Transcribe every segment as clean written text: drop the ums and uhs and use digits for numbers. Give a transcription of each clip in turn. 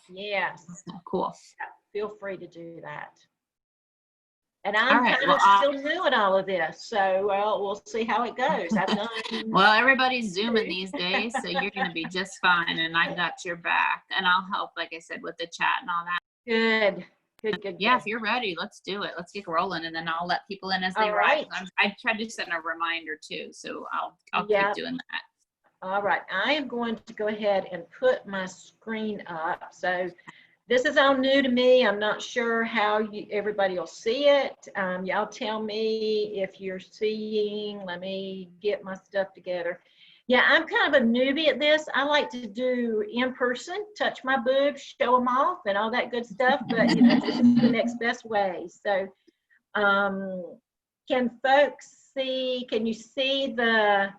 Yes. Cool. Feel free to do that. And All I'm right, kind well, of still new at all of this, so we'll see how it goes. I've done. Well, everybody's Zooming these days, so you're going to be just fine, and I got your back, and I'll help, like I said, with the chat and all that. Good. Yeah, if you're ready, let's do it. Let's get rolling, and then I'll let people in as they Right. rise. I tried to send a reminder too, so I'll Yeah. keep doing that. All right, I am going to go ahead and put my screen up. So this is all new to me. I'm not sure how everybody will see it. Y'all tell me if you're seeing. Let me get my stuff together. Yeah, I'm kind of a newbie at this. I like to do in person, touch my boobs, show them off, and all that good stuff. But you know, this is the next best way. So, can folks see? Can you see the?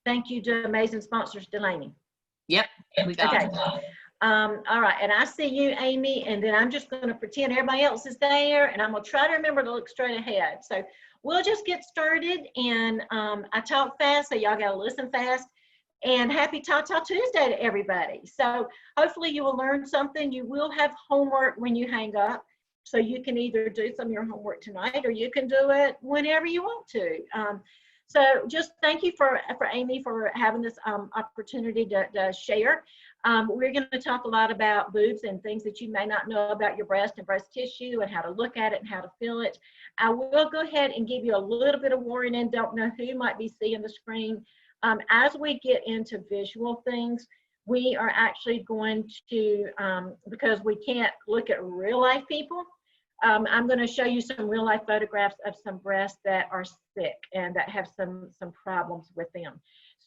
Thank you to amazing sponsors, Delaney. Yep, we got it. All right, and I see you, Amy, and then I'm just going to pretend everybody else is there, and I'm going to try to remember to look straight ahead. So we'll just get started, and I talk fast, so y'all got to listen fast. And happy Ta-Ta Tuesday to everybody. So hopefully you will learn something. You will have homework when you hang up, so you can either do some of your homework tonight, or you can do it whenever you want to. So just thank you for Amy for having this opportunity to share. We're going to talk a lot about boobs and things that you may not know about your breast and breast tissue and how to look at it and how to feel it. I will go ahead and give you a little bit of warning. Don't know who might be seeing the screen. As we get into visual things, we are actually going to, because we can't look at real life people, I'm going to show you some real life photographs of some breasts that are sick and that have some problems with them.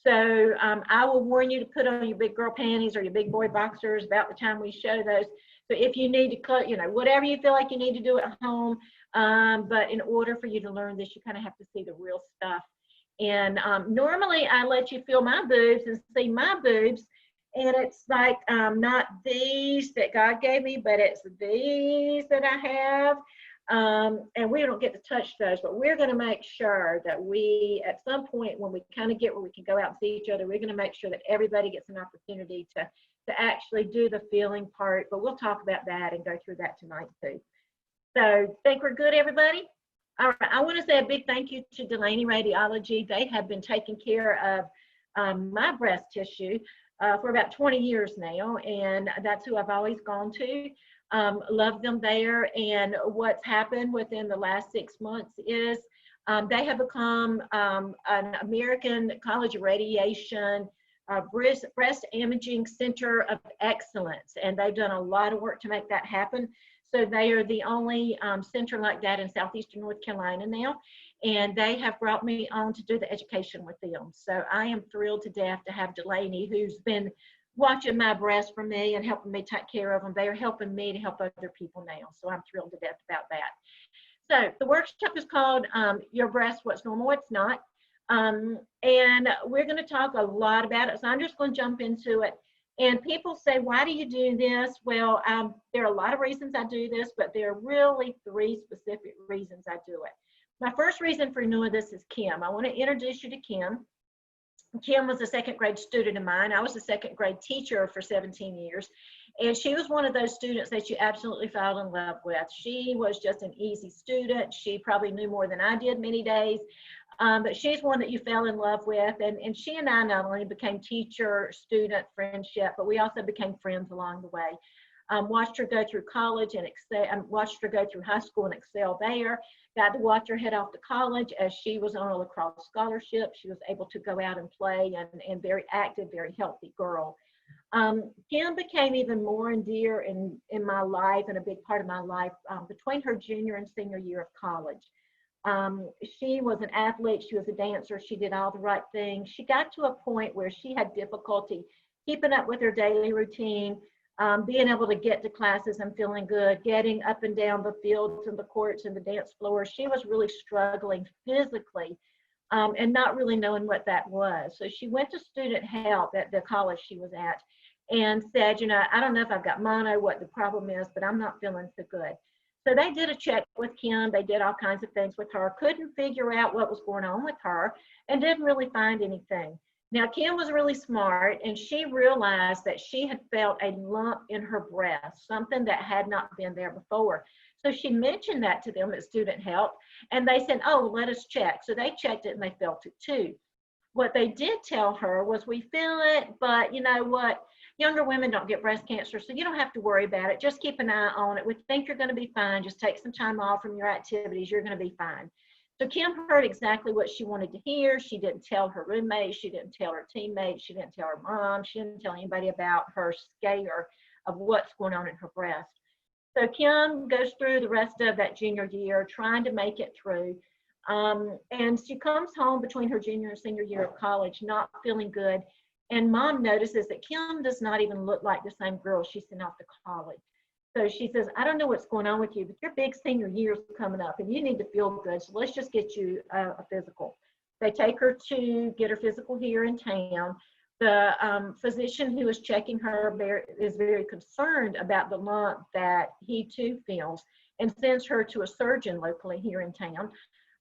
So I will warn you to put on your big girl panties or your big boy boxers about the time we show those. So if you need to cut, you know, whatever you feel like you need to do at home, but in order for you to learn this, you kind of have to see the real stuff. And normally I let you feel my boobs and see my boobs. And it's like not these that God gave me, but it's these that I have. And we don't get to touch those, but we're going to make sure that we, at some point when we kind of get where we can go out and see each other, we're going to make sure that everybody gets an opportunity to actually do the feeling part. But we'll talk about that and go through that tonight too. So think we're good, everybody? All right, I want to say a big thank you to Delaney Radiology. They have been taking care of my breast tissue for about 20 years now, and that's who I've always gone to. Love them there, and what's happened within the last 6 months is they have become an American College of Radiation breast imaging center of excellence, and they've done a lot of work to make that happen. So they are the only center like that in southeastern North Carolina now, and they have brought me on to do the education with them. So I am thrilled to death to have Delaney, who's been watching my breasts for me and helping me take care of them. They are helping me to help other people now, so I'm thrilled to death about that. So the workshop is called Your Breast, What's Normal, What's Not, and we're going to talk a lot about it, so I'm just going to jump into it. And people say, why do you do this? Well, there are a lot of reasons I do this, but there are really 3 specific reasons I do it. My first reason for doing this is Kim. I want to introduce you to Kim. Kim was a 2nd grade student of mine. I was a 2nd grade teacher for 17 years. And she was one of those students that you absolutely fell in love with. She was just an easy student. She probably knew more than I did many days. But she's one that you fell in love with, and she and I not only became teacher-student friendship, but we also became friends along the way. Watched her go through college and excel, watched her go through high school and excel there. Got to watch her head off to college as she was on a lacrosse scholarship. She was able to go out and play, and very active, very healthy girl. Kim became even more and dear in my life and a big part of my life between her junior and senior year of college. She was an athlete, she was a dancer, she did all the right things. She got to a point where she had difficulty keeping up with her daily routine, being able to get to classes and feeling good, getting up and down the fields and the courts and the dance floor. She was really struggling physically and not really knowing what that was. So she went to student help at the college she was at and said, you know, I don't know if I've got mono, what the problem is, but I'm not feeling so good. So they did a check with Kim. They did all kinds of things with her, couldn't figure out what was going on with her, and didn't really find anything. Now, Kim was really smart, and she realized that she had felt a lump in her breast, something that had not been there before. So she mentioned that to them at Student Health, and they said, oh, let us check. So they checked it, and they felt it too. What they did tell her was, we feel it, but you know what? Younger women don't get breast cancer, so you don't have to worry about it. Just keep an eye on it. We think you're going to be fine. Just take some time off from your activities. You're going to be fine. So Kim heard exactly what she wanted to hear. She didn't tell her roommates. She didn't tell her teammates. She didn't tell her mom. She didn't tell anybody about her scare of what's going on in her breast. So Kim goes through the rest of that junior year trying to make it through. And she comes home between her junior and senior year of college not feeling good. And mom notices that Kim does not even look like the same girl she sent off to college. So she says, I don't know what's going on with you, but your big senior year is coming up and you need to feel good. So let's just get you a physical. They take her to get her physical here in town. The physician who is checking her is very concerned about the lump that he too feels and sends her to a surgeon locally here in town.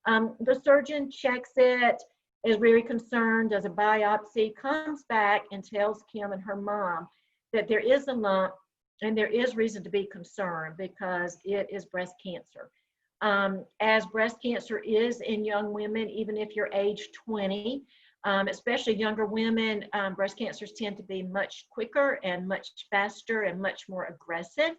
The surgeon checks it, is very concerned, does a biopsy, comes back and tells Kim and her mom that there is a lump and there is reason to be concerned because it is breast cancer. As breast cancer is in young women, even if you're age 20, especially younger women, breast cancers tend to be much quicker and much faster and much more aggressive.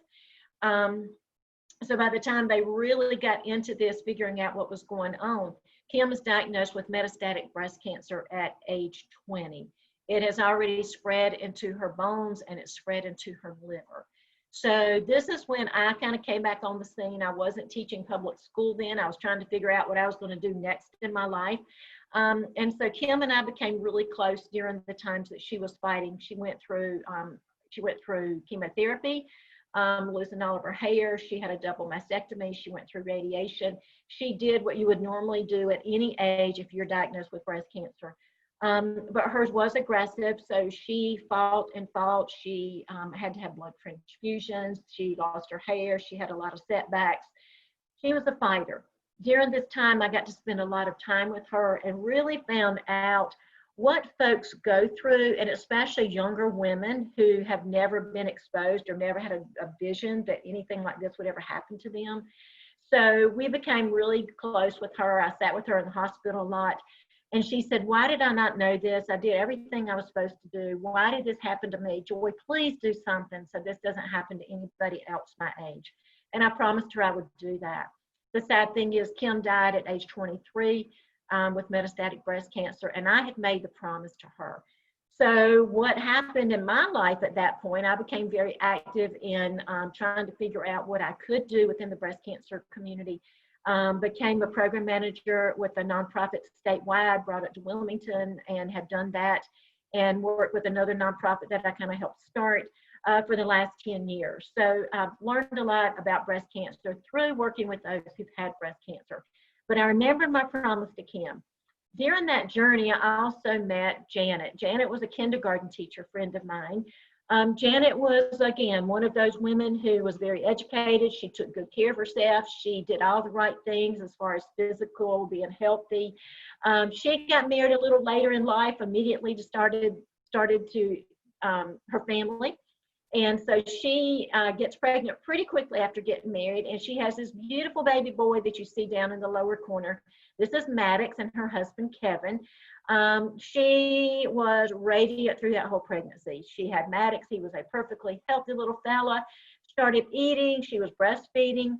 So by the time they really got into this, figuring out what was going on, Kim was diagnosed with metastatic breast cancer at age 20. It has already spread into her bones and it's spread into her liver. So this is when I kind of came back on the scene. I wasn't teaching public school then. I was trying to figure out what I was going to do next in my life. And so Kim and I became really close during the times that she was fighting. She went through chemotherapy, losing all of her hair. She had a double mastectomy. She went through radiation. She did what you would normally do at any age if you're diagnosed with breast cancer. But hers was aggressive, so she fought and fought. She had to have blood transfusions. She lost her hair. She had a lot of setbacks. She was a fighter. During this time, I got to spend a lot of time with her and really found out what folks go through, and especially younger women who have never been exposed or never had a vision that anything like this would ever happen to them. So we became really close with her. I sat with her in the hospital a lot. And she said, why did I not know this? I did everything I was supposed to do. Why did this happen to me? Joy, please do something so this doesn't happen to anybody else my age. And I promised her I would do that. The sad thing is Kim died at age 23 with metastatic breast cancer, and I had made the promise to her. So what happened in my life at that point, I became very active in trying to figure out what I could do within the breast cancer community. Became a program manager with a nonprofit statewide, brought it to Wilmington and have done that, and worked with another nonprofit that I kind of helped start for the last 10 years. So I've learned a lot about breast cancer through working with those who've had breast cancer. But I remembered my promise to Kim. During that journey, I also met Janet. Janet was a kindergarten teacher friend of mine. Janet was, again, one of those women who was very educated. She took good care of herself. She did all the right things as far as physical, being healthy. She got married a little later in life, immediately started to her family. And so she gets pregnant pretty quickly after getting married, and she has this beautiful baby boy that you see down in the lower corner. This is Maddox and her husband, Kevin. She was radiant through that whole pregnancy. She had Maddox. He was a perfectly healthy little fella, started eating. She was breastfeeding,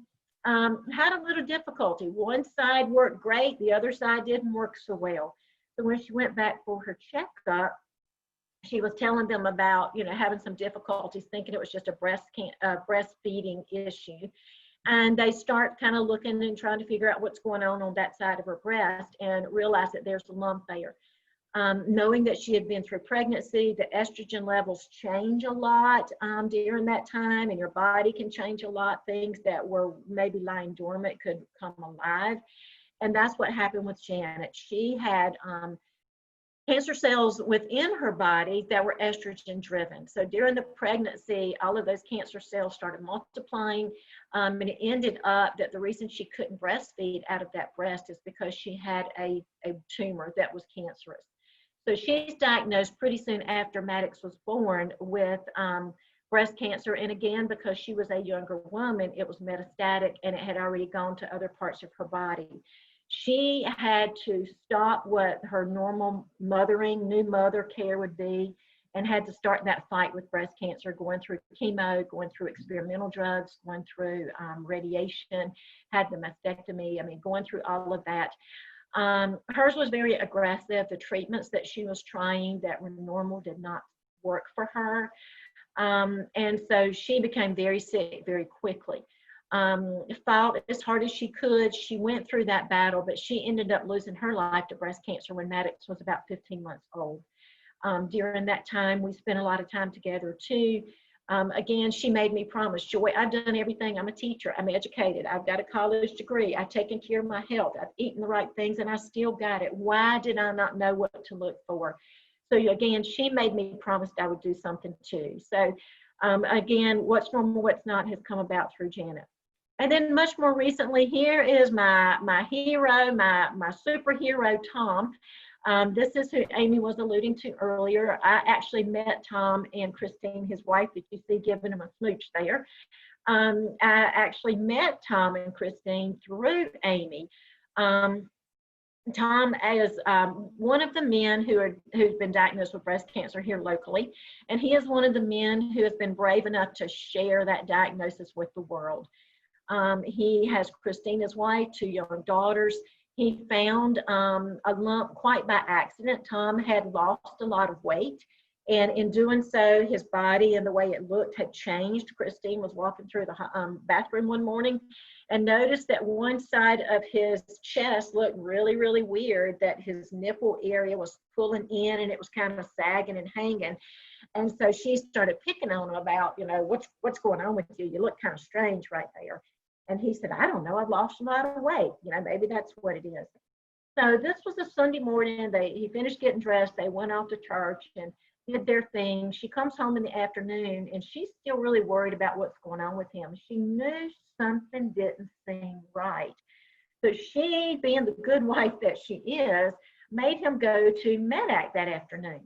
had a little difficulty. One side worked great. The other side didn't work so well. So when she went back for her checkup, she was telling them about, having some difficulties, thinking it was just a breastfeeding issue. And they start kind of looking and trying to figure out what's going on that side of her breast and realize that there's a lump there. Knowing that she had been through pregnancy, the estrogen levels change a lot during that time, and your body can change a lot. Things that were maybe lying dormant could come alive. And that's what happened with Janet. She had cancer cells within her body that were estrogen driven. So during the pregnancy, all of those cancer cells started multiplying, and it ended up that the reason she couldn't breastfeed out of that breast is because she had a tumor that was cancerous. So she's diagnosed pretty soon after Maddox was born with breast cancer. And again, because she was a younger woman, it was metastatic and it had already gone to other parts of her body. She had to stop what her normal mothering, new mother care would be, and had to start that fight with breast cancer, going through chemo, going through experimental drugs, going through radiation, had the mastectomy, I mean, going through all of that. Hers was very aggressive. The treatments that she was trying that were normal did not work for her. And so she became very sick very quickly. Fought as hard as she could. She went through that battle, but she ended up losing her life to breast cancer when Maddox was about 15 months old. During that time, we spent a lot of time together too. Again, she made me promise, Joy, I've done everything. I'm a teacher. I'm educated. I've got a college degree. I've taken care of my health. I've eaten the right things, and I still got it. Why did I not know what to look for? So again, she made me promise I would do something too. So again, what's normal, what's not has come about through Janet. And then much more recently, here is my hero, my superhero, Tom. This is who Amy was alluding to earlier. I actually met Tom and Christine, his wife, that you see giving him a smooch there. I actually met Tom and Christine through Amy. Tom is one of the men who's been diagnosed with breast cancer here locally, and he is one of the men who has been brave enough to share that diagnosis with the world. He has Christine, his wife, 2 young daughters. He found a lump quite by accident. Tom had lost a lot of weight, and in doing so, his body and the way it looked had changed. Christine was walking through the bathroom one morning and noticed that one side of his chest looked really, really weird, that his nipple area was pulling in and it was kind of sagging and hanging. And so she started picking on him about, you know, what's going on with you? You look kind of strange right there. And he said, I don't know, I've lost a lot of weight. You know, maybe that's what it is. So this was a Sunday morning. He finished getting dressed. They went off to church and did their thing. She comes home in the afternoon and she's still really worried about what's going on with him. She knew something didn't seem right. So she, being the good wife that she is, made him go to Medac that afternoon.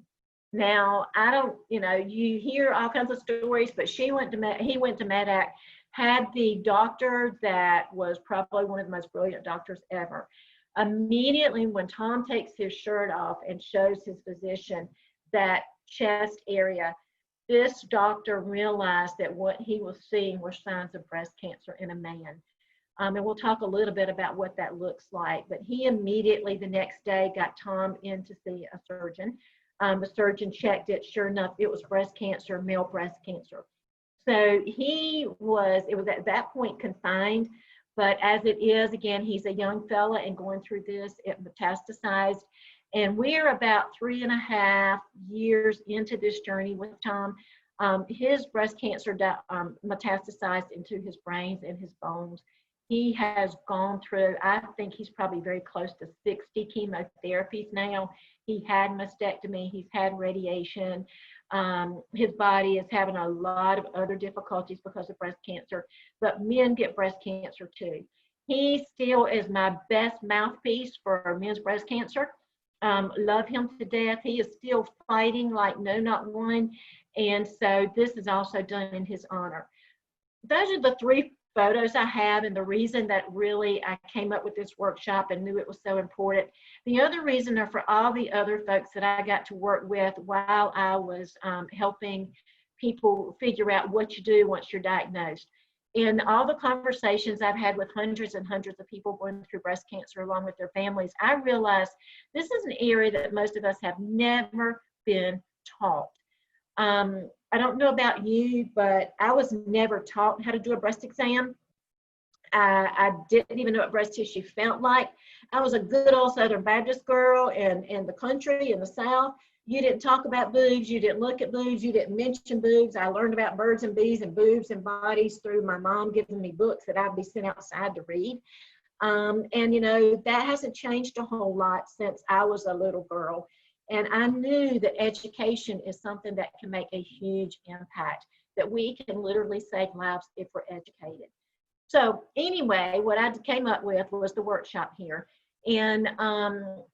Now, I don't, you know, you hear all kinds of stories, but he went to Medac, had the doctor that was probably one of the most brilliant doctors ever. Immediately when Tom takes his shirt off and shows his physician that chest area, this doctor realized that what he was seeing were signs of breast cancer in a man. And we'll talk a little bit about what that looks like. But he immediately the next day got Tom in to see a surgeon. The surgeon checked it. Sure enough, it was breast cancer, male breast cancer. So it was at that point confined, but as it is, again, he's a young fella and going through this, it metastasized. And we're about 3.5 years into this journey with Tom. His breast cancer metastasized into his brains and his bones. He has gone through, I think he's probably very close to 60 chemotherapies now. He had mastectomy, he's had radiation. His body is having a lot of other difficulties because of breast cancer, but men get breast cancer too. He still is my best mouthpiece for men's breast cancer. Love him to death. He is still fighting like no, not one. And so this is also done in his honor. Those are the 3 photos I have, and the reason that really I came up with this workshop and knew it was so important. The other reason are for all the other folks that I got to work with while I was helping people figure out what you do once you're diagnosed. In all the conversations I've had with hundreds and hundreds of people going through breast cancer along with their families, I realized this is an area that most of us have never been taught. I don't know about you, but I was never taught how to do a breast exam. I didn't even know what breast tissue felt like. I was a good old Southern Baptist girl in the country, in the South. You didn't talk about boobs. You didn't look at boobs. You didn't mention boobs. I learned about birds and bees and boobs and bodies through my mom giving me books that I'd be sent outside to read. And, you know, that hasn't changed a whole lot since I was a little girl. And I knew that education is something that can make a huge impact, that we can literally save lives if we're educated. So anyway, what I came up with was the workshop here. And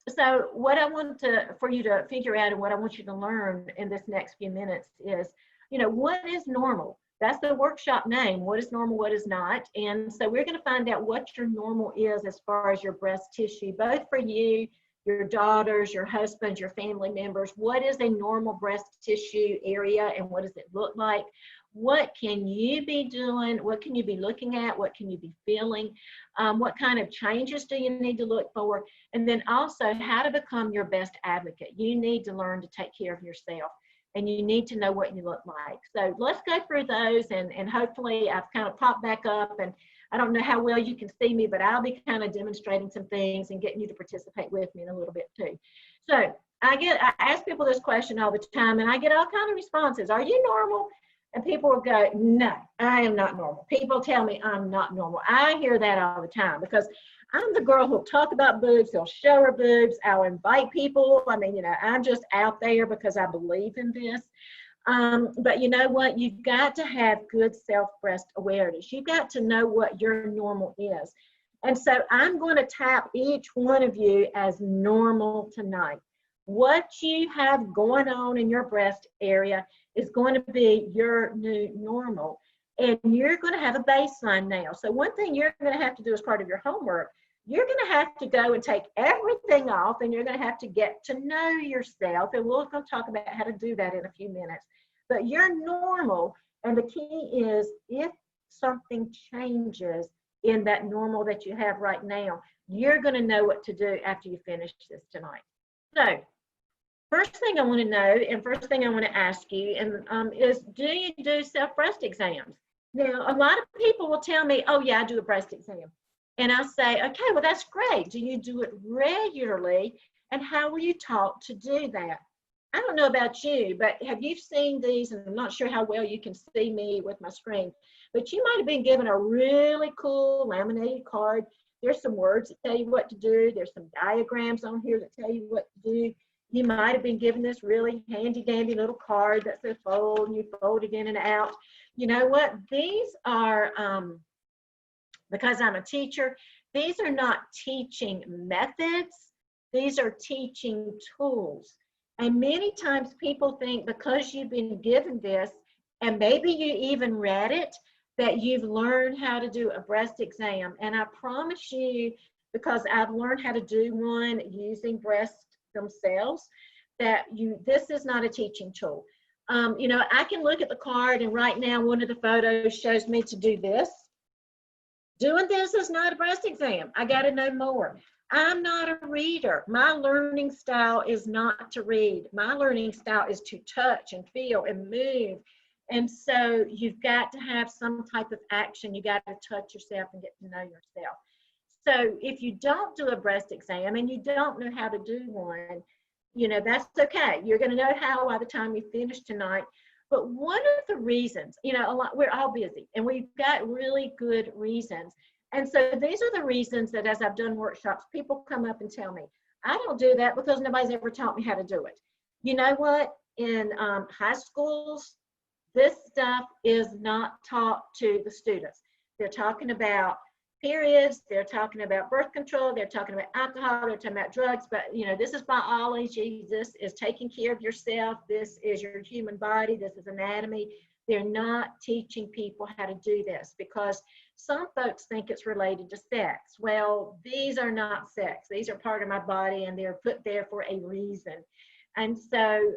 so what I want for you to figure out and what I want you to learn in this next few minutes is, what is normal? That's the workshop name. What is normal, what is not? And so we're going to find out what your normal is as far as your breast tissue, both for you, your daughters, your husband, your family members. What is a normal breast tissue area and what does it look like? What can you be doing? What can you be looking at? What can you be feeling? What kind of changes do you need to look for? And then also how to become your best advocate. You need to learn to take care of yourself and you need to know what you look like. So let's go through those and hopefully I've kind of popped back up and I don't know how well you can see me, but I'll be kind of demonstrating some things and getting you to participate with me in a little bit too. So I ask people this question all the time and I get all kinds of responses. Are you normal? And people will go, no, I am not normal. People tell me I'm not normal. I hear that all the time because I'm the girl who'll talk about boobs, who'll show her boobs, I'll invite people. I mean, I'm just out there because I believe in this. But you know what? You've got to have good self-breast awareness. You've got to know what your normal is. And so I'm going to tap each one of you as normal tonight. What you have going on in your breast area is going to be your new normal. And you're going to have a baseline now. So one thing you're going to have to do as part of your homework, you're going to have to go and take everything off and you're going to have to get to know yourself. And we're going to talk about how to do that in a few minutes. But you're normal. And the key is if something changes in that normal that you have right now, you're going to know what to do after you finish this tonight. So first thing I want to know and first thing I want to ask you is, do you do self-breast exams? Now, a lot of people will tell me, oh yeah, I do a breast exam. And I say, okay, well, that's great. Do you do it regularly? And how were you taught to do that? I don't know about you, but have you seen these? And I'm not sure how well you can see me with my screen, but you might have been given a really cool laminated card. There's some words that tell you what to do. There's some diagrams on here that tell you what to do. You might have been given this really handy dandy little card that says fold, and you fold it in and out. You know what? These are, because I'm a teacher, these are not teaching methods. These are teaching tools. And many times people think because you've been given this, and maybe you even read it, that you've learned how to do a breast exam. And I promise you, because I've learned how to do one using breasts themselves, that this is not a teaching tool. I can look at the card and right now one of the photos shows me to do this. Doing this is not a breast exam. I got to know more. I'm not a reader. My learning style is not to read. My learning style is to touch and feel and move. And so you've got to have some type of action. You got to touch yourself and get to know yourself. So if you don't do a breast exam and you don't know how to do one, that's okay. You're going to know how by the time you finish tonight. But one of the reasons, we're all busy and we've got really good reasons. And so these are the reasons that as I've done workshops, people come up and tell me, I don't do that because nobody's ever taught me how to do it. You know what? In high schools, this stuff is not taught to the students. They're talking about periods, they're talking about birth control, they're talking about alcohol, they're talking about drugs, but this is biology, this is taking care of yourself, this is your human body, this is anatomy. They're not teaching people how to do this because some folks think it's related to sex. Well, these are not sex. These are part of my body and they're put there for a reason. And so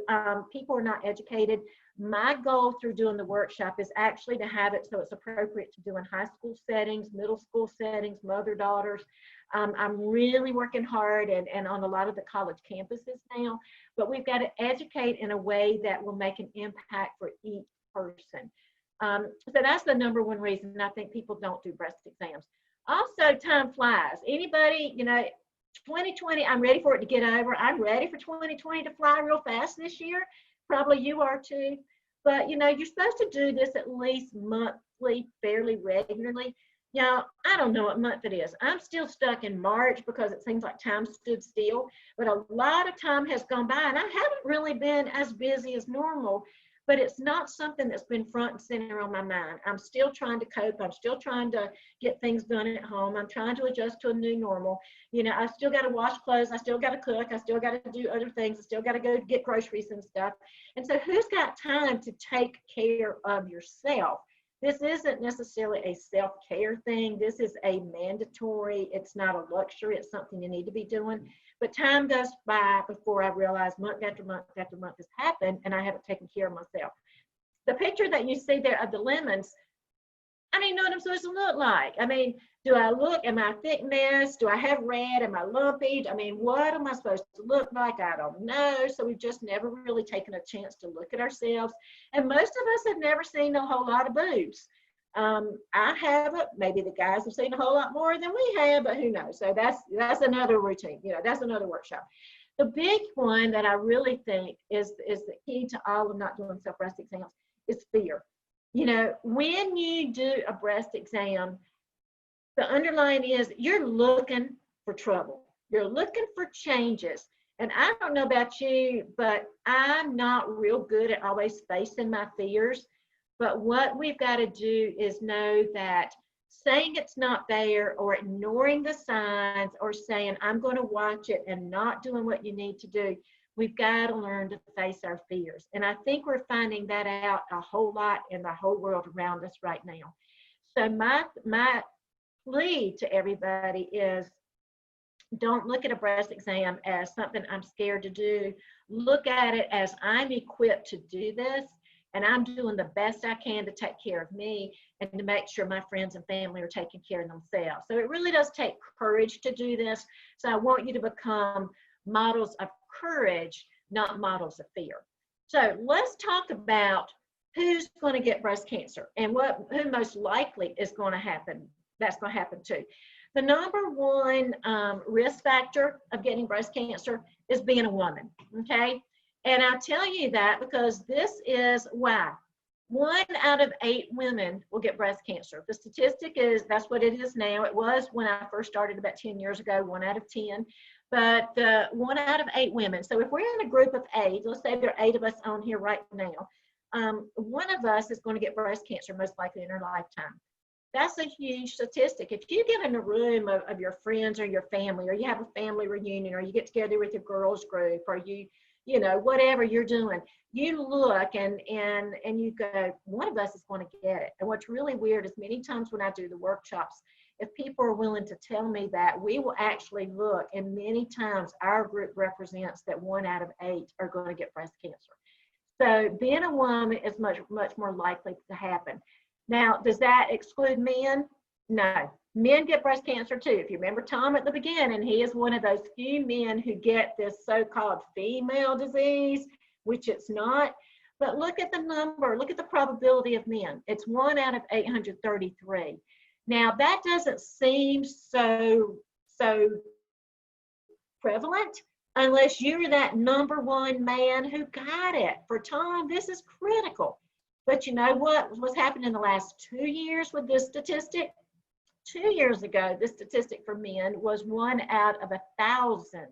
people are not educated. My goal through doing the workshop is actually to have it so it's appropriate to do in high school settings, middle school settings, mother-daughters. I'm really working hard and on a lot of the college campuses now, but we've got to educate in a way that will make an impact for each person. So that's the number one reason I think people don't do breast exams. Also, time flies. Anybody, 2020, I'm ready for it to get over. I'm ready for 2020 to fly real fast this year. Probably you are too. But, you're supposed to do this at least monthly, fairly regularly. I don't know what month it is. I'm still stuck in March because it seems like time stood still. But a lot of time has gone by and I haven't really been as busy as normal. but it's not something that's been front and center on my mind. I'm still trying to cope. I'm still trying to get things done at home. I'm trying to adjust to a new normal. You know, I still got to wash clothes. I still got to cook. I still got to do other things. I still got to go get groceries and stuff. And so who's got time to take care of yourself? This isn't necessarily a self-care thing. This is a mandatory. It's not a luxury. It's something you need to be doing. But time goes by before I realize month after month after month has happened and I haven't taken care of myself. The picture that you see there of the lemons, I don't even know what I'm supposed to look like. I mean, do I look, am I a thick mess? Do I have red? Am I lumpy? I mean, what am I supposed to look like? I don't know. So we've just never really taken a chance to look at ourselves. And most of us have never seen a whole lot of boobs. I haven't. Maybe the guys have seen a whole lot more than we have, but who knows? So that's another routine. You know, that's another workshop. The big one that I really think is the key to all of not doing self-breast exams is fear. You know, when you do a breast exam, the underlying is you're looking for trouble. You're looking for changes. And I don't know about you, but I'm not real good at always facing my fears. But what we've got to do is know that saying it's not there or ignoring the signs or saying I'm going to watch it and not doing what you need to do, we've got to learn to face our fears. And I think we're finding that out a whole lot in the whole world around us right now. So my plea to everybody is don't look at a breast exam as something I'm scared to do. Look at it as I'm equipped to do this. And I'm doing the best I can to take care of me and to make sure my friends and family are taking care of themselves. So it really does take courage to do this. So I want you to become models of courage, not models of fear. So let's talk about who's going to get breast cancer and who most likely is going to happen. That's going to happen too. The number one risk factor of getting breast cancer is being a woman, okay? And I tell you that because this is why 1 out of 8 women will get breast cancer. The statistic is, that's what it is now. It was when I first started about 10 years ago, 1 out of 10, but 1 out of 8 women. So if we're in a group of 8, let's say there are 8 of us on here right now, one of us is going to get breast cancer most likely in her lifetime. That's a huge statistic. If you get in a room of your friends or your family, or you have a family reunion, or you get together with your girls group, or you know, whatever you're doing, you look and you go, one of us is going to get it. And what's really weird is many times when I do the workshops, if people are willing to tell me that, we will actually look, and many times our group represents that 1 out of 8 are going to get breast cancer. So being a woman is much more likely to happen. Now, does that exclude men? No. Men get breast cancer too. If you remember Tom at the beginning, he is one of those few men who get this so-called female disease, which it's not. But look at the number, look at the probability of men. It's 1 out of 833. Now, that doesn't seem so prevalent unless you're that number one man who got it. For Tom, this is critical. But you know what's happened in the last 2 years with this statistic? 2 years ago, the statistic for men was 1 out of 1,000.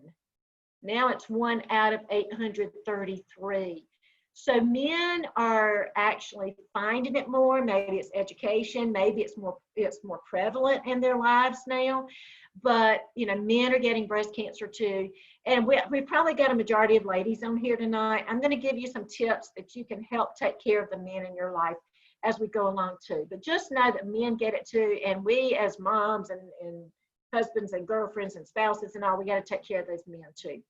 Now it's 1 out of 833. So men are actually finding it more. Maybe it's education. Maybe it's more prevalent in their lives now. But you know, men are getting breast cancer too. And we probably got a majority of ladies on here tonight. I'm going to give you some tips that you can help take care of the men in your life as we go along too. But just know that men get it too. And we as moms and husbands and girlfriends and spouses and all, we got to take care of those men too.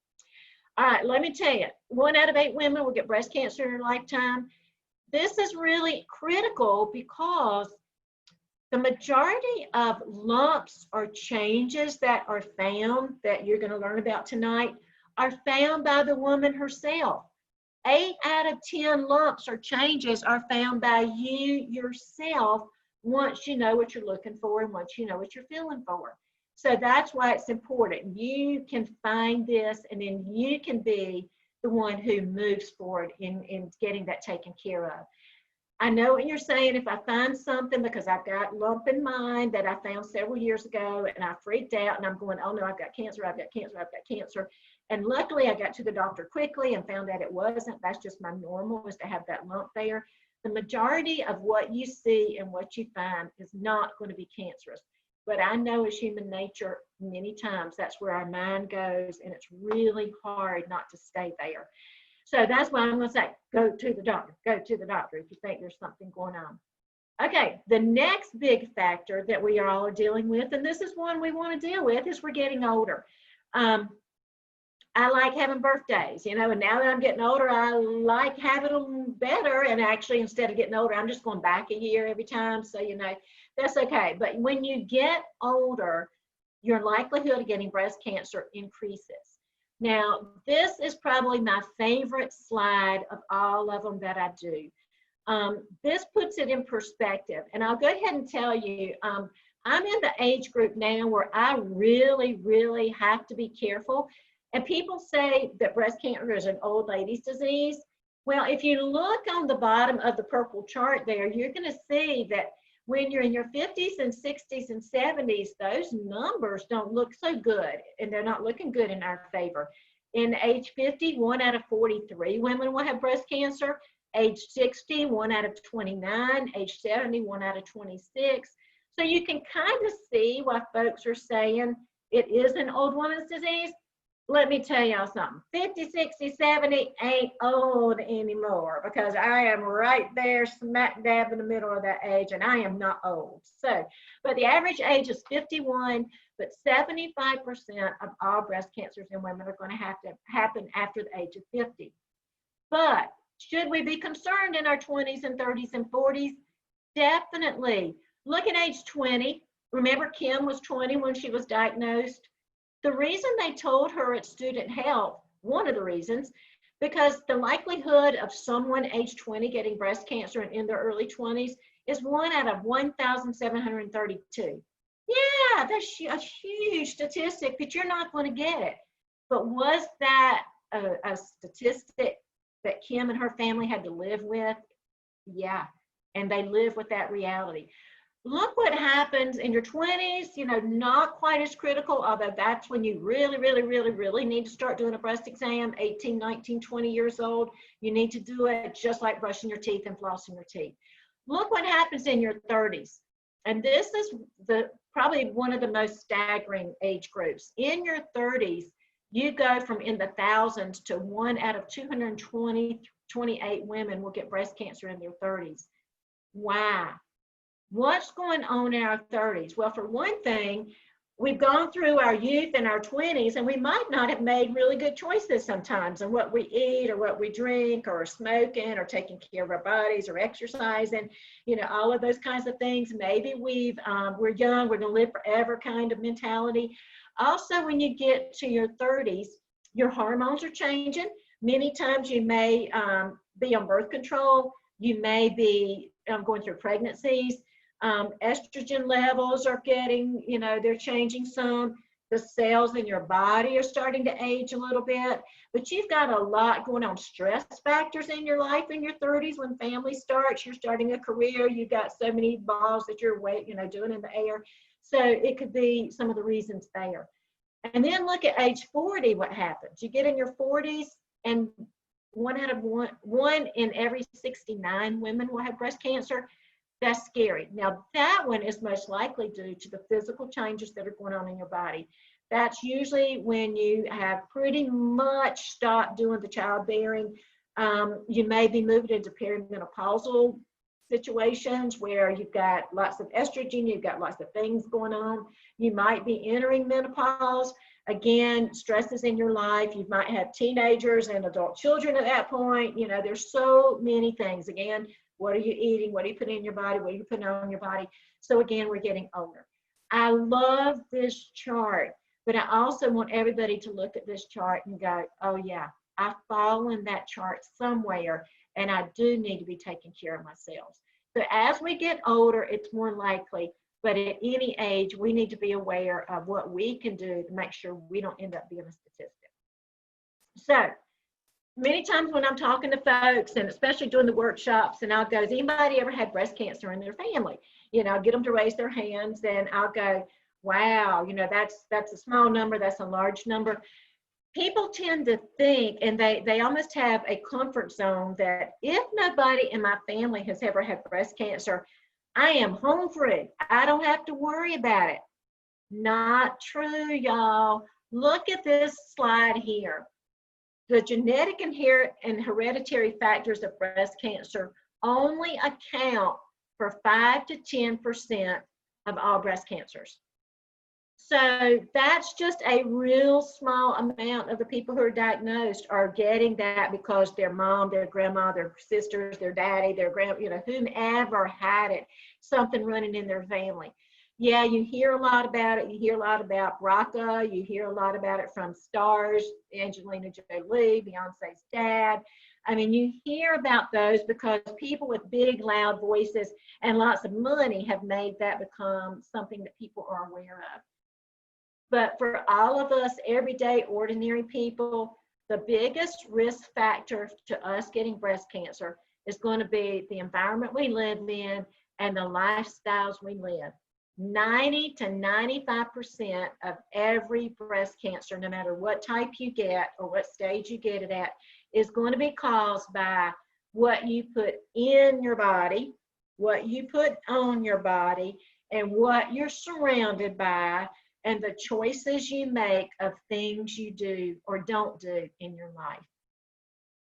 All right, let me tell you, 1 out of 8 women will get breast cancer in their lifetime. This is really critical because the majority of lumps or changes that are found that you're going to learn about tonight are found by the woman herself. 8 out of 10 lumps or changes are found by you yourself once you know what you're looking for and once you know what you're feeling for. So that's why it's important. You can find this and then you can be the one who moves forward in getting that taken care of. I know what you're saying. If I find something, because I've got lump in mind that I found several years ago and I freaked out and I'm going, oh no, I've got cancer, I've got cancer, I've got cancer. And luckily I got to the doctor quickly and found out it wasn't. That's just my normal, was to have that lump there. The majority of what you see and what you find is not going to be cancerous. But I know as human nature, many times that's where our mind goes, and it's really hard not to stay there. So that's why I'm going to say, go to the doctor if you think there's something going on. Okay, the next big factor that we all are dealing with, and this is one we want to deal with, is we're getting older. I like having birthdays, and now that I'm getting older, I like having them better. And actually, instead of getting older, I'm just going back a year every time. So, that's okay. But when you get older, your likelihood of getting breast cancer increases. Now, this is probably my favorite slide of all of them that I do. This puts it in perspective. And I'll go ahead and tell you, I'm in the age group now where I really, really have to be careful. And people say that breast cancer is an old lady's disease. Well, if you look on the bottom of the purple chart there, you're going to see that when you're in your 50s and 60s and 70s, those numbers don't look so good, and they're not looking good in our favor. In age 50, 1 out of 43 women will have breast cancer. Age 60, 1 out of 29. Age 70, 1 out of 26. So you can kind of see why folks are saying it is an old woman's disease. Let me tell y'all something. 50, 60, 70 ain't old anymore, because I am right there smack dab in the middle of that age, and I am not old. So, but the average age is 51, but 75% of all breast cancers in women are going to have to happen after the age of 50. But should we be concerned in our 20s and 30s and 40s? Definitely. Look at age 20. Remember, Kim was 20 when she was diagnosed. The reason they told her at Student Health, one of the reasons, because the likelihood of someone age 20 getting breast cancer in their early 20s is 1 out of 1,732. Yeah, that's a huge statistic, but you're not going to get it. But was that a statistic that Kim and her family had to live with? Yeah, and they live with that reality. Look what happens in your 20s, not quite as critical, although that's when you really, really, really, really need to start doing a breast exam. 18, 19, 20 years old, you need to do it, just like brushing your teeth and flossing your teeth. Look what happens in your 30s. And this is probably one of the most staggering age groups. In your 30s, you go from in the thousands to 1 out of 228 women will get breast cancer in their 30s. Wow. What's going on in our 30s? Well, for one thing, we've gone through our youth and our 20s, and we might not have made really good choices sometimes on what we eat or what we drink or smoking or taking care of our bodies or exercising, all of those kinds of things. Maybe we're young, we're going to live forever kind of mentality. Also, when you get to your 30s, your hormones are changing. Many times you may be on birth control. You may be going through pregnancies. Estrogen levels are getting, they're changing some. The cells in your body are starting to age a little bit, but you've got a lot going on. Stress factors in your life in your 30s. When family starts, you're starting a career, you've got so many balls that you're doing in the air. So it could be some of the reasons there. And then look at age 40, what happens? You get in your 40s, and one in every 69 women will have breast cancer. That's scary. Now, that one is most likely due to the physical changes that are going on in your body. That's usually when you have pretty much stopped doing the childbearing. You may be moving into perimenopausal situations where you've got lots of estrogen, you've got lots of things going on. You might be entering menopause. Again, stresses in your life. You might have teenagers and adult children at that point. There's so many things. Again, what are you eating? What are you putting in your body? What are you putting on your body? So again, we're getting older. I love this chart, but I also want everybody to look at this chart and go, oh yeah, I fall in that chart somewhere, and I do need to be taking care of myself. So as we get older, it's more likely, but at any age, we need to be aware of what we can do to make sure we don't end up being a statistic. So many times when I'm talking to folks, and especially doing the workshops, and I'll go, has anybody ever had breast cancer in their family? I'll get them to raise their hands, and I'll go, wow, that's a small number, that's a large number. people tend to think, and they almost have a comfort zone, that if nobody in my family has ever had breast cancer, I am home free. I don't have to worry about it. Not true, y'all. Look at this slide here. The genetic and hereditary factors of breast cancer only account for 5 to 10% of all breast cancers. So that's just a real small amount of the people who are diagnosed are getting that because their mom, their grandma, their sisters, their daddy, their whomever had it, something running in their family. Yeah, you hear a lot about it. You hear a lot about BRCA. You hear a lot about it from stars, Angelina Jolie, Beyonce's dad. I mean, you hear about those because people with big, loud voices and lots of money have made that become something that people are aware of. But for all of us everyday ordinary people, the biggest risk factor to us getting breast cancer is going to be the environment we live in and the lifestyles we live. 90 to 95% of every breast cancer, no matter what type you get or what stage you get it at, is going to be caused by what you put in your body, what you put on your body, and what you're surrounded by, and the choices you make of things you do or don't do in your life.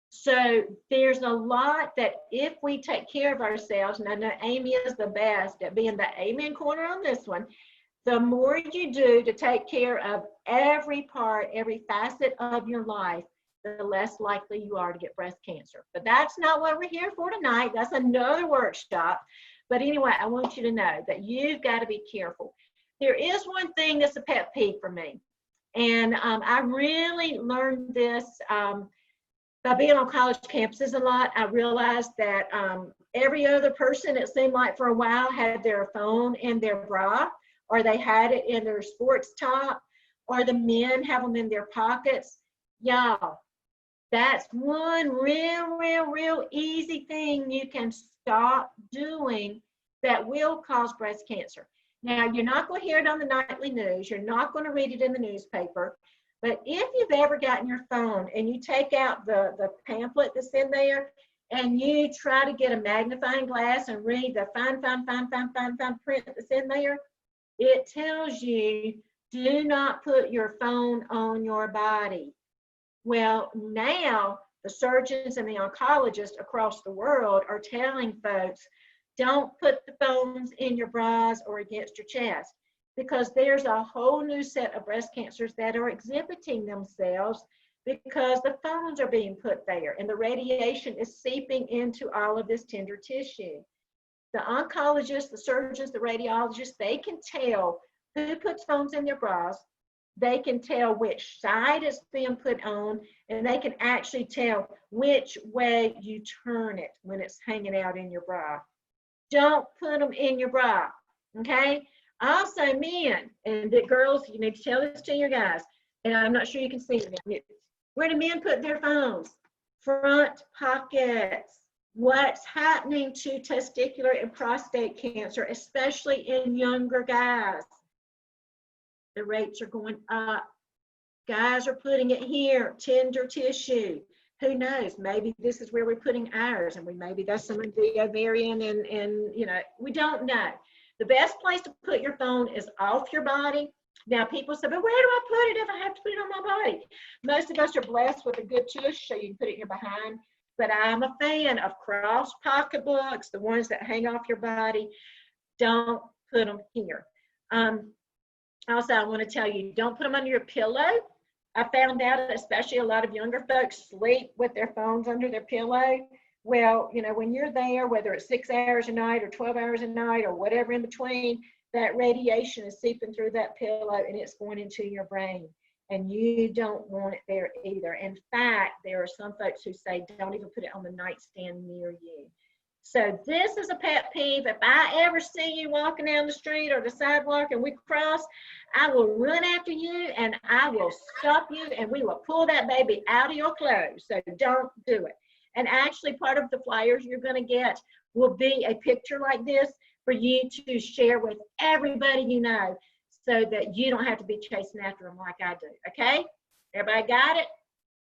So there's a lot that if we take care of ourselves, and I know Amy is the best at being the amen corner on this one, the more you do to take care of every part, every facet of your life, the less likely you are to get breast cancer. But that's not what we're here for tonight. That's another workshop. But anyway, I want you to know that you've got to be careful. There is one thing that's a pet peeve for me. And I really learned this by being on college campuses a lot. I realized that every other person, it seemed like for a while, had their phone in their bra, or they had it in their sports top, or the men have them in their pockets. Y'all, that's one real easy thing you can stop doing that will cause breast cancer. Now, you're not going to hear it on the nightly news. You're not going to read it in the newspaper. But if you've ever gotten your phone and you take out the pamphlet that's in there and you try to get a magnifying glass and read the fine print that's in there, it tells you, do not put your phone on your body. Well, now the surgeons and the oncologists across the world are telling folks, don't put the phones in your bras or against your chest, because there's a whole new set of breast cancers that are exhibiting themselves because the phones are being put there and the radiation is seeping into all of this tender tissue. The oncologists, the surgeons, the radiologists, they can tell who puts phones in their bras. They can tell which side it's being put on, and they can actually tell which way you turn it when it's hanging out in your bra. Don't put them in your bra, okay? Also, men and the girls, you need to tell this to your guys, and I'm not sure you can see it. Where do men put their phones? Front pockets. What's happening to testicular and prostate cancer, especially in younger guys? The rates are going up. Guys are putting it here, tender tissue. Who knows? Maybe this is where we're putting ours, and maybe that's some of the ovarian, and we don't know. The best place to put your phone is off your body. Now, people say, but where do I put it if I have to put it on my body? Most of us are blessed with a good tush, so you can put it in your behind. But I'm a fan of cross pocketbooks, the ones that hang off your body. Don't put them here. Also, I want to tell you, don't put them under your pillow. I found out, especially a lot of younger folks sleep with their phones under their pillow. Well, when you're there, whether it's 6 hours a night or 12 hours a night or whatever in between, that radiation is seeping through that pillow and it's going into your brain. And you don't want it there either. In fact, there are some folks who say, don't even put it on the nightstand near you. So this is a pet peeve. If I ever see you walking down the street or the sidewalk and we cross, I will run after you and I will stop you and we will pull that baby out of your clothes. So don't do it. And actually, part of the flyers you're going to get will be a picture like this for you to share with everybody you know, so that you don't have to be chasing after them like I do, okay? Everybody got it?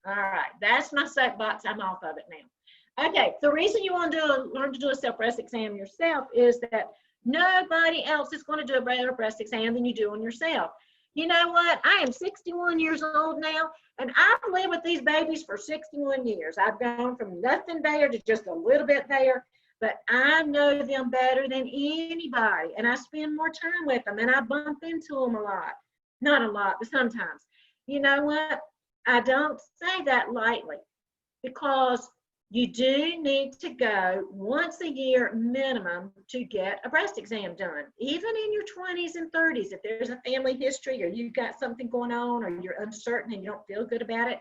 All right, that's my soapbox. I'm off of it now. Okay, the reason you want to learn to do a self-breast exam yourself is that nobody else is going to do a better breast exam than you do on yourself. You know what? I am 61 years old now, and I've lived with these babies for 61 years. I've gone from nothing there to just a little bit there, but I know them better than anybody, and I spend more time with them, and I bump into them a lot. Not a lot, but sometimes. You know what? I don't say that lightly because you do need to go once a year minimum to get a breast exam done. Even in your 20s and 30s, if there's a family history or you've got something going on or you're uncertain and you don't feel good about it,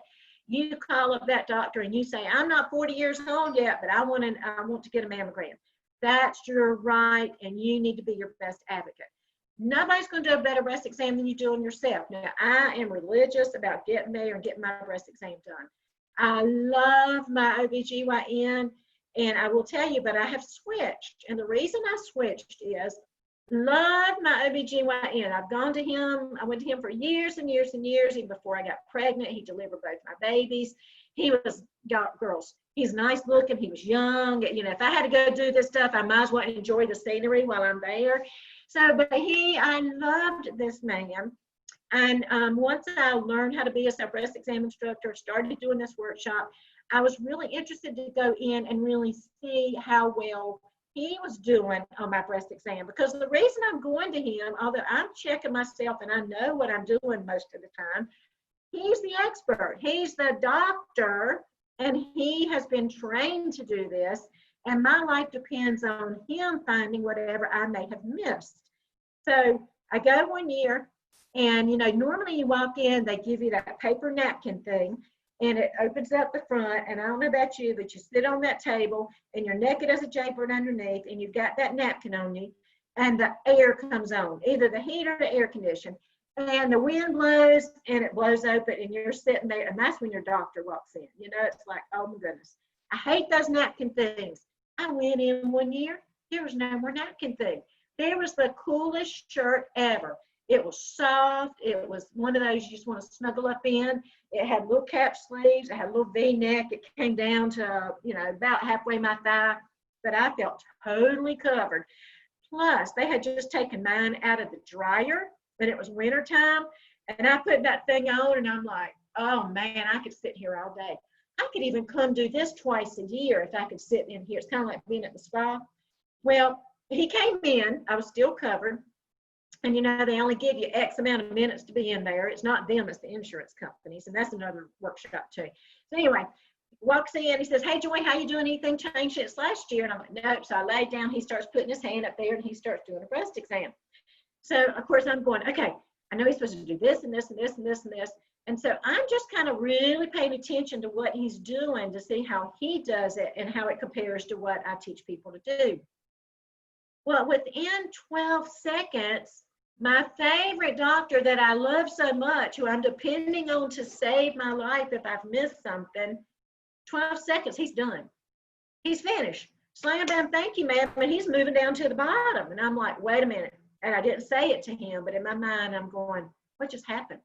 you call up that doctor and you say, I'm not 40 years old yet, but I want to get a mammogram. That's your right, and you need to be your best advocate. Nobody's going to do a better breast exam than you do on yourself. Now, I am religious about getting there and getting my breast exam done. I love my OBGYN, and I will tell you, but I have switched. And the reason I switched is love my OBGYN. I've gone to him. I went to him for years and years and years. Even before I got pregnant, he delivered both my babies. He was, girls, he's nice looking. He was young. You know, if I had to go do this stuff, I might as well enjoy the scenery while I'm there. So, but I loved this man. And once I learned how to be a self-breast exam instructor, started doing this workshop, I was really interested to go in and really see how well he was doing on my breast exam. Because the reason I'm going to him, although I'm checking myself and I know what I'm doing most of the time, he's the expert. He's the doctor, and he has been trained to do this. And my life depends on him finding whatever I may have missed. So I go one year. And, you know, normally you walk in, they give you that paper napkin thing, and it opens up the front. And I don't know about you, but you sit on that table, and you're naked as a jaybird underneath, and you've got that napkin on you, and the air comes on, either the heat or the air condition. And the wind blows, and it blows open, and you're sitting there, and that's when your doctor walks in. You know, it's like, oh, my goodness. I hate those napkin things. I went in one year, there was no more napkin thing. There was the coolest shirt ever. It was soft. It was one of those you just want to snuggle up in. It had little cap sleeves. It had a little V-neck. It came down to, you know, about halfway my thigh, but I felt totally covered. Plus, they had just taken mine out of the dryer, but it was wintertime, and I put that thing on, and I'm like, oh, man, I could sit here all day. I could even come do this twice a year if I could sit in here. It's kind of like being at the spa. Well, he came in. I was still covered. And, you know, they only give you X amount of minutes to be in there. It's not them, it's the insurance companies. And that's another workshop too. So anyway, walks in, he says, hey, Joy, how you doing? Anything changed since last year? And I'm like, nope. So I laid down, he starts putting his hand up there, and he starts doing a breast exam. So, of course, I'm going, okay, I know he's supposed to do this and this and this and this and this. And so I'm just kind of really paying attention to what he's doing to see how he does it and how it compares to what I teach people to do. Well, within 12 seconds, my favorite doctor that I love so much, who I'm depending on to save my life if I've missed something, 12 seconds, he's done. He's finished. Slam, bam, thank you, ma'am. And he's moving down to the bottom. And I'm like, wait a minute. And I didn't say it to him, but in my mind, I'm going, what just happened?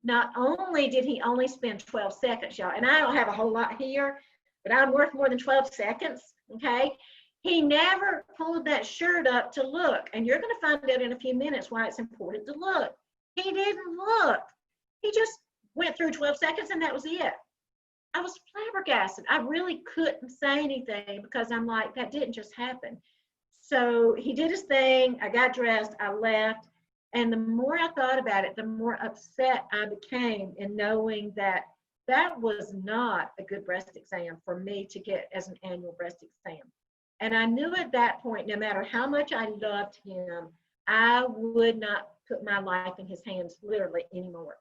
Not only did he only spend 12 seconds, y'all, and I don't have a whole lot here, but I'm worth more than 12 seconds, okay? He never pulled that shirt up to look, and you're going to find out in a few minutes why it's important to look. He didn't look. He just went through 12 seconds, and that was it. I was flabbergasted. I really couldn't say anything because I'm like, that didn't just happen. So he did his thing. I got dressed. I left. And the more I thought about it, the more upset I became in knowing that that was not a good breast exam for me to get as an annual breast exam. And I knew at that point, no matter how much I loved him, I would not put my life in his hands literally anymore.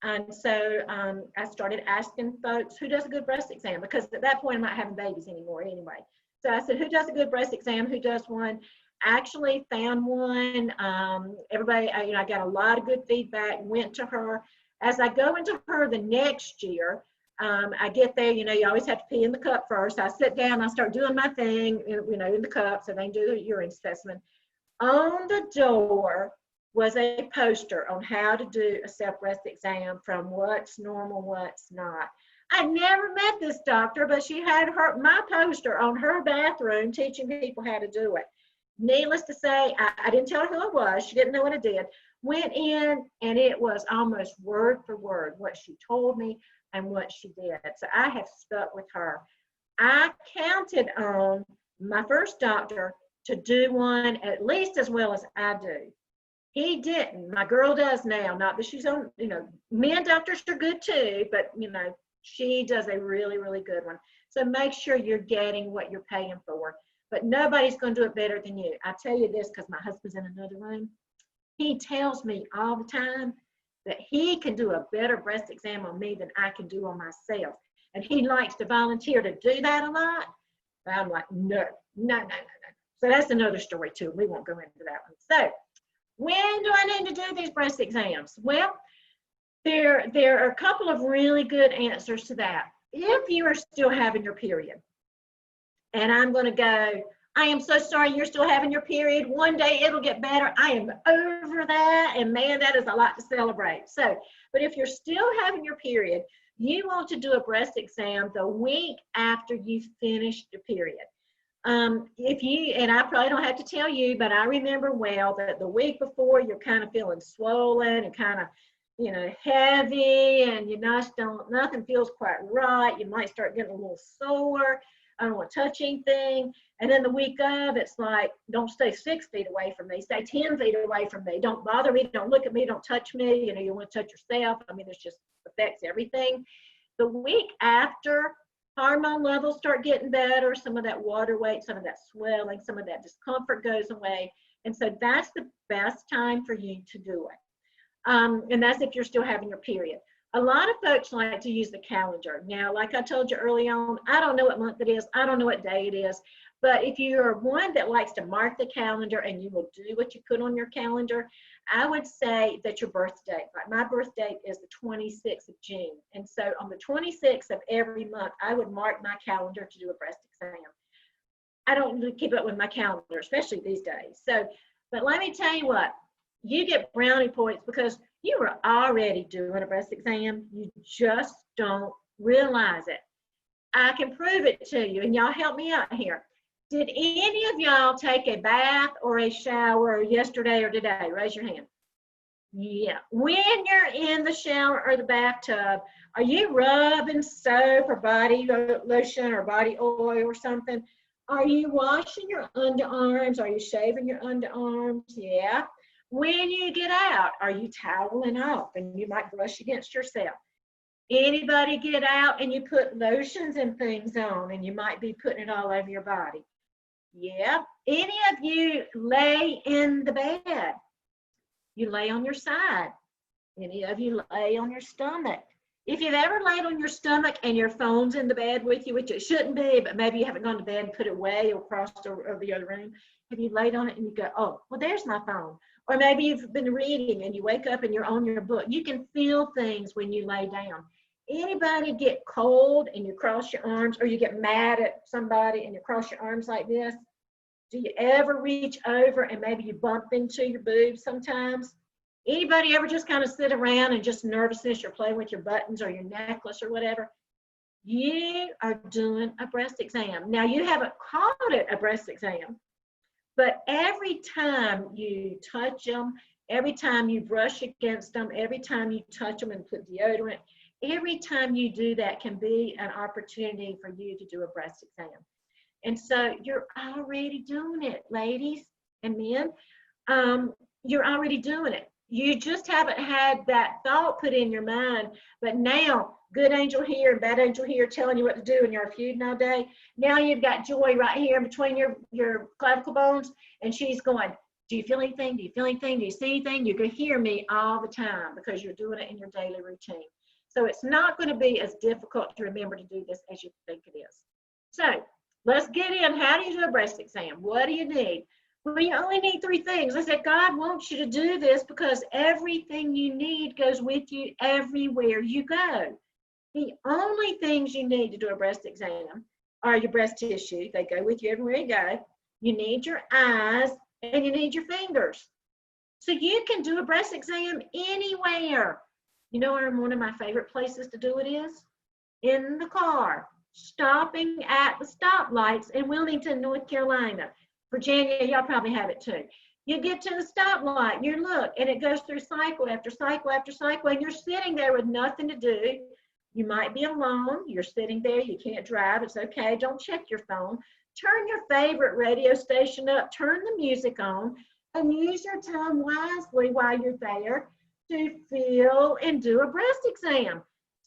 And so I started asking folks, who does a good breast exam? Because at that point, I'm not having babies anymore anyway. So I said, who does a good breast exam? Who does one? I actually found one. Everybody, I got a lot of good feedback, went to her. As I go into her the next year, I get there, you always have to pee in the cup first. I sit down, I start doing my thing, in the cup, so they can do the urine specimen. On the door was a poster on how to do a self-breast exam, from what's normal, what's not. I never met this doctor, but she had my poster on her bathroom teaching people how to do it. Needless to say, I didn't tell her who it was. She didn't know what I did. Went in, and it was almost word for word what she told me and what she did. So I have stuck with her. I counted on my first doctor to do one at least as well as I do. He didn't. My girl does now. Not that she's on, men doctors are good too, but, she does a really, really good one. So make sure you're getting what you're paying for. But nobody's going to do it better than you. I tell you this because my husband's in another room. He tells me all the time that he can do a better breast exam on me than I can do on myself. And he likes to volunteer to do that a lot. But I'm like, no. So that's another story too. We won't go into that one. So when do I need to do these breast exams? Well, there are a couple of really good answers to that. If you are still having your period, and I'm going to go, I am so sorry you're still having your period. One day it'll get better. I am over that. And man, that is a lot to celebrate. So, but if you're still having your period, you want to do a breast exam the week after you finish your period. And I probably don't have to tell you, but I remember well that the week before you're kind of feeling swollen and kind of, heavy, and nothing feels quite right. You might start getting a little sore. I don't want to touch anything. And then the week of, it's like, don't stay 6 feet away from me. Stay 10 feet away from me. Don't bother me. Don't look at me. Don't touch me. You want to touch yourself. I mean, it just affects everything. The week after, hormone levels start getting better. Some of that water weight, some of that swelling, some of that discomfort goes away. And so that's the best time for you to do it. And that's if you're still having your period. A lot of folks like to use the calendar. Now, like I told you early on, I don't know what month it is. I don't know what day it is. But if you're one that likes to mark the calendar and you will do what you put on your calendar, I would say that your birth date, like my birth date is the 26th of June. And so on the 26th of every month, I would mark my calendar to do a breast exam. I don't keep up with my calendar, especially these days. So, but let me tell you what, you get brownie points because you are already doing a breast exam. You just don't realize it. I can prove it to you, and y'all help me out here. Did any of y'all take a bath or a shower yesterday or today? Raise your hand. Yeah. When you're in the shower or the bathtub, are you rubbing soap or body lotion or body oil or something? Are you washing your underarms? Are you shaving your underarms? Yeah. When you get out, are you toweling off? And you might brush against yourself. Anybody get out and you put lotions and things on, and you might be putting it all over your body? Yeah. Any of you lay in the bed? You lay on your side. Any of you lay on your stomach? If you've ever laid on your stomach and your phone's in the bed with you, which it shouldn't be, but maybe you haven't gone to bed and put it way across over the other room, have you laid on it and you go, oh, well, there's my phone? Or maybe you've been reading and you wake up and you're on your book. You can feel things when you lay down. Anybody get cold and you cross your arms, or you get mad at somebody and you cross your arms like this? Do you ever reach over and maybe you bump into your boobs sometimes? Anybody ever just kind of sit around and just nervousness, you're playing with your buttons or your necklace or whatever? You are doing a breast exam. Now, you haven't called it a breast exam, but every time you touch them, every time you brush against them, every time you touch them and put deodorant, every time you do that can be an opportunity for you to do a breast exam. And so you're already doing it, ladies and men. You're already doing it. You just haven't had that thought put in your mind, but now good angel here and bad angel here telling you what to do, and you're feuding all day. Now you've got Joy right here in between your clavicle bones, and she's going, do you feel anything? Do you feel anything? Do you see anything? You can hear me all the time because you're doing it in your daily routine. So it's not going to be as difficult to remember to do this as you think it is. So let's get in. How do you do a breast exam? What do you need? Well, you only need 3 things. I said, God wants you to do this because everything you need goes with you everywhere you go. The only things you need to do a breast exam are your breast tissue. They go with you everywhere you go. You need your eyes and you need your fingers. So you can do a breast exam anywhere. You know where one of my favorite places to do it is? In the car, stopping at the stoplights in Wilmington, North Carolina. Virginia, y'all probably have it too. You get to the stoplight, you look, and it goes through cycle after cycle after cycle, and you're sitting there with nothing to do. You might be alone, you're sitting there, you can't drive, it's okay, don't check your phone. Turn your favorite radio station up, turn the music on, and use your time wisely while you're there to feel and do a breast exam.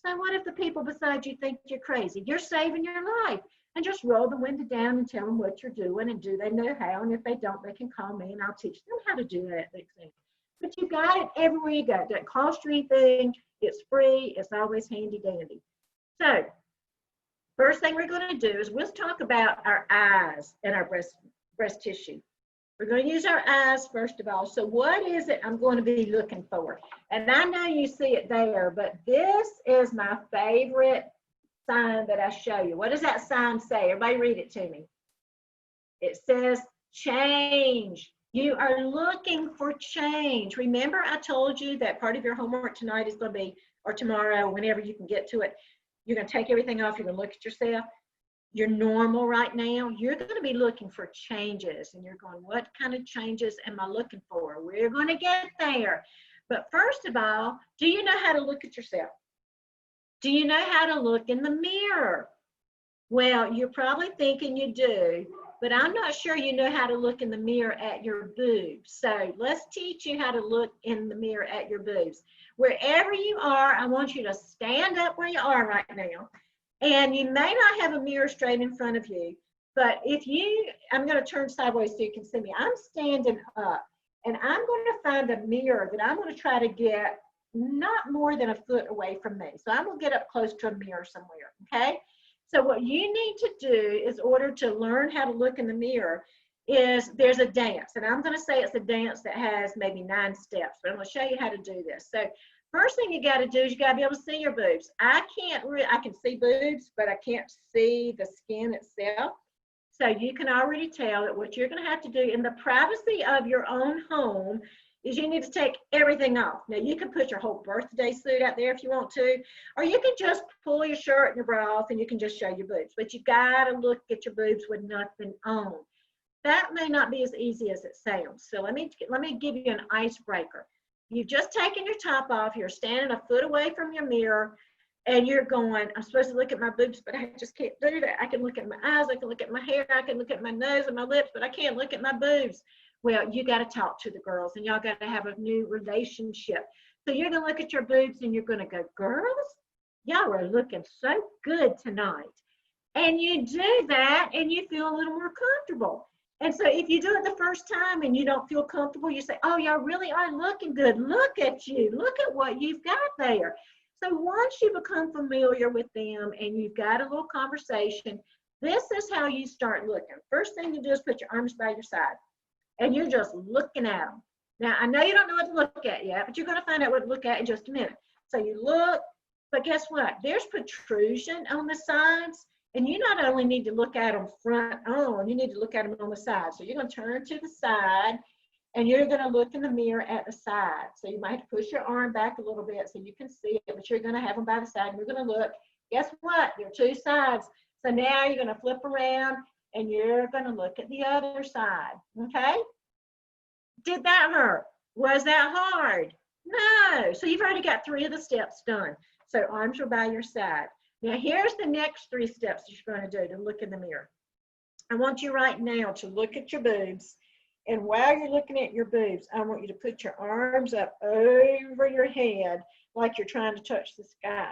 So what if the people beside you think you're crazy? You're saving your life. And just roll the window down and tell them what you're doing, and do they know how? And if they don't, they can call me and I'll teach them how to do that exam. But you got it everywhere you go. It doesn't cost you anything. It's free. It's always handy dandy. So first thing we're going to do is we'll talk about our eyes and our breast tissue. We're going to use our eyes first of all. So what is it I'm going to be looking for? And I know you see it there, but this is my favorite sign that I show you. What does that sign say? Everybody read it to me. It says change. You are looking for change. Remember, I told you that part of your homework tonight is going to be, or tomorrow, whenever you can get to it, you're going to take everything off. You're going to look at yourself. You're normal right now. You're going to be looking for changes. And you're going, what kind of changes am I looking for? We're going to get there. But first of all, do you know how to look at yourself? Do you know how to look in the mirror? Well, you're probably thinking you do, but I'm not sure you know how to look in the mirror at your boobs. So let's teach you how to look in the mirror at your boobs. Wherever you are, I want you to stand up where you are right now. And you may not have a mirror straight in front of you, but I'm going to turn sideways so you can see me. I'm standing up, and I'm going to find a mirror that I'm going to try to get not more than a foot away from me. So I'm going to get up close to a mirror somewhere, okay? So what you need to do is, in order to learn how to look in the mirror, is there's a dance. And I'm going to say it's a dance that has maybe 9 steps, but I'm going to show you how to do this. So first thing you got to do is you got to be able to see your boobs. I can see boobs, but I can't see the skin itself. So you can already tell that what you're going to have to do in the privacy of your own home is you need to take everything off. Now, you can put your whole birthday suit out there if you want to, or you can just pull your shirt and your bra off and you can just show your boobs. But you got to look at your boobs with nothing on. That may not be as easy as it sounds. So let me give you an icebreaker. You've just taken your top off. You're standing a foot away from your mirror, and you're going, I'm supposed to look at my boobs, but I just can't do that. I can look at my eyes, I can look at my hair, I can look at my nose and my lips, but I can't look at my boobs. Well, you got to talk to the girls, and y'all got to have a new relationship. So you're going to look at your boobs, and you're going to go, girls, y'all are looking so good tonight. And you do that, and you feel a little more comfortable. And so if you do it the first time and you don't feel comfortable, you say, oh, y'all really are looking good. Look at you. Look at what you've got there. So once you become familiar with them and you've got a little conversation, this is how you start looking. First thing you do is put your arms by your side, and you're just looking at them. Now, I know you don't know what to look at yet, but you're going to find out what to look at in just a minute. So you look, but guess what? There's protrusion on the sides, and you not only need to look at them front on, you need to look at them on the side. So you're going to turn to the side, and you're going to look in the mirror at the side. So you might have to push your arm back a little bit so you can see it, but you're going to have them by the side, and you're going to look. Guess what? There are 2 sides. So now you're going to flip around, and you're going to look at the other side, okay? Did that hurt? Was that hard? No. So you've already got 3 of the steps done. So arms are by your side. Now here's the next 3 steps you're going to do to look in the mirror. I want you right now to look at your boobs. And while you're looking at your boobs, I want you to put your arms up over your head like you're trying to touch the sky.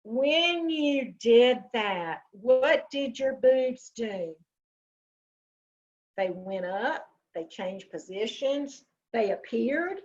When you did that, what did your boobs do? They went up, they changed positions, they appeared.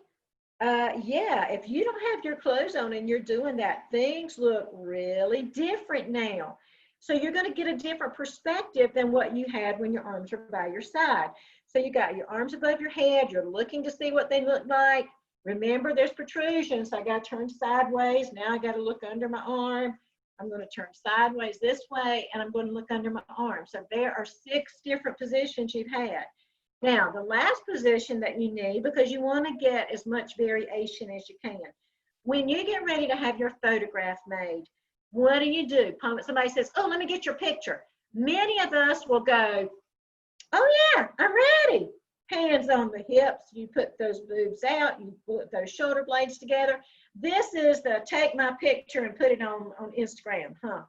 Yeah, if you don't have your clothes on and you're doing that, things look really different now. So you're going to get a different perspective than what you had when your arms are by your side. So you got your arms above your head, you're looking to see what they look like. Remember, there's protrusion, so I got to turn sideways. Now I got to look under my arm. I'm going to turn sideways this way, and I'm going to look under my arm. So there are 6 different positions you've had. Now, the last position that you need, because you want to get as much variation as you can. When you get ready to have your photograph made, what do? Somebody says, oh, let me get your picture. Many of us will go, oh yeah, I'm ready. Hands on the hips, you put those boobs out, you put those shoulder blades together. This is the take my picture and put it on Instagram, huh?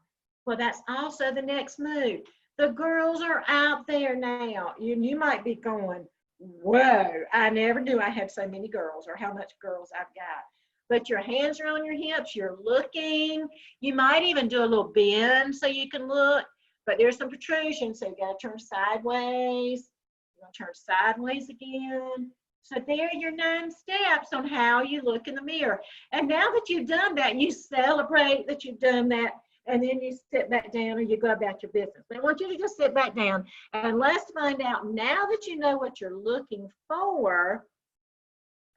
Well, that's also the next move. The girls are out there now. You might be going, whoa, I never knew I had so many girls, or how much girls I've got. But your hands are on your hips, you're looking. You might even do a little bend so you can look, but there's some protrusion, so you gotta turn sideways. You're gonna turn sideways again. So there are your 9 steps on how you look in the mirror. And now that you've done that, you celebrate that you've done that, and then you sit back down and you go about your business. But I want you to just sit back down and let's find out, now that you know what you're looking for,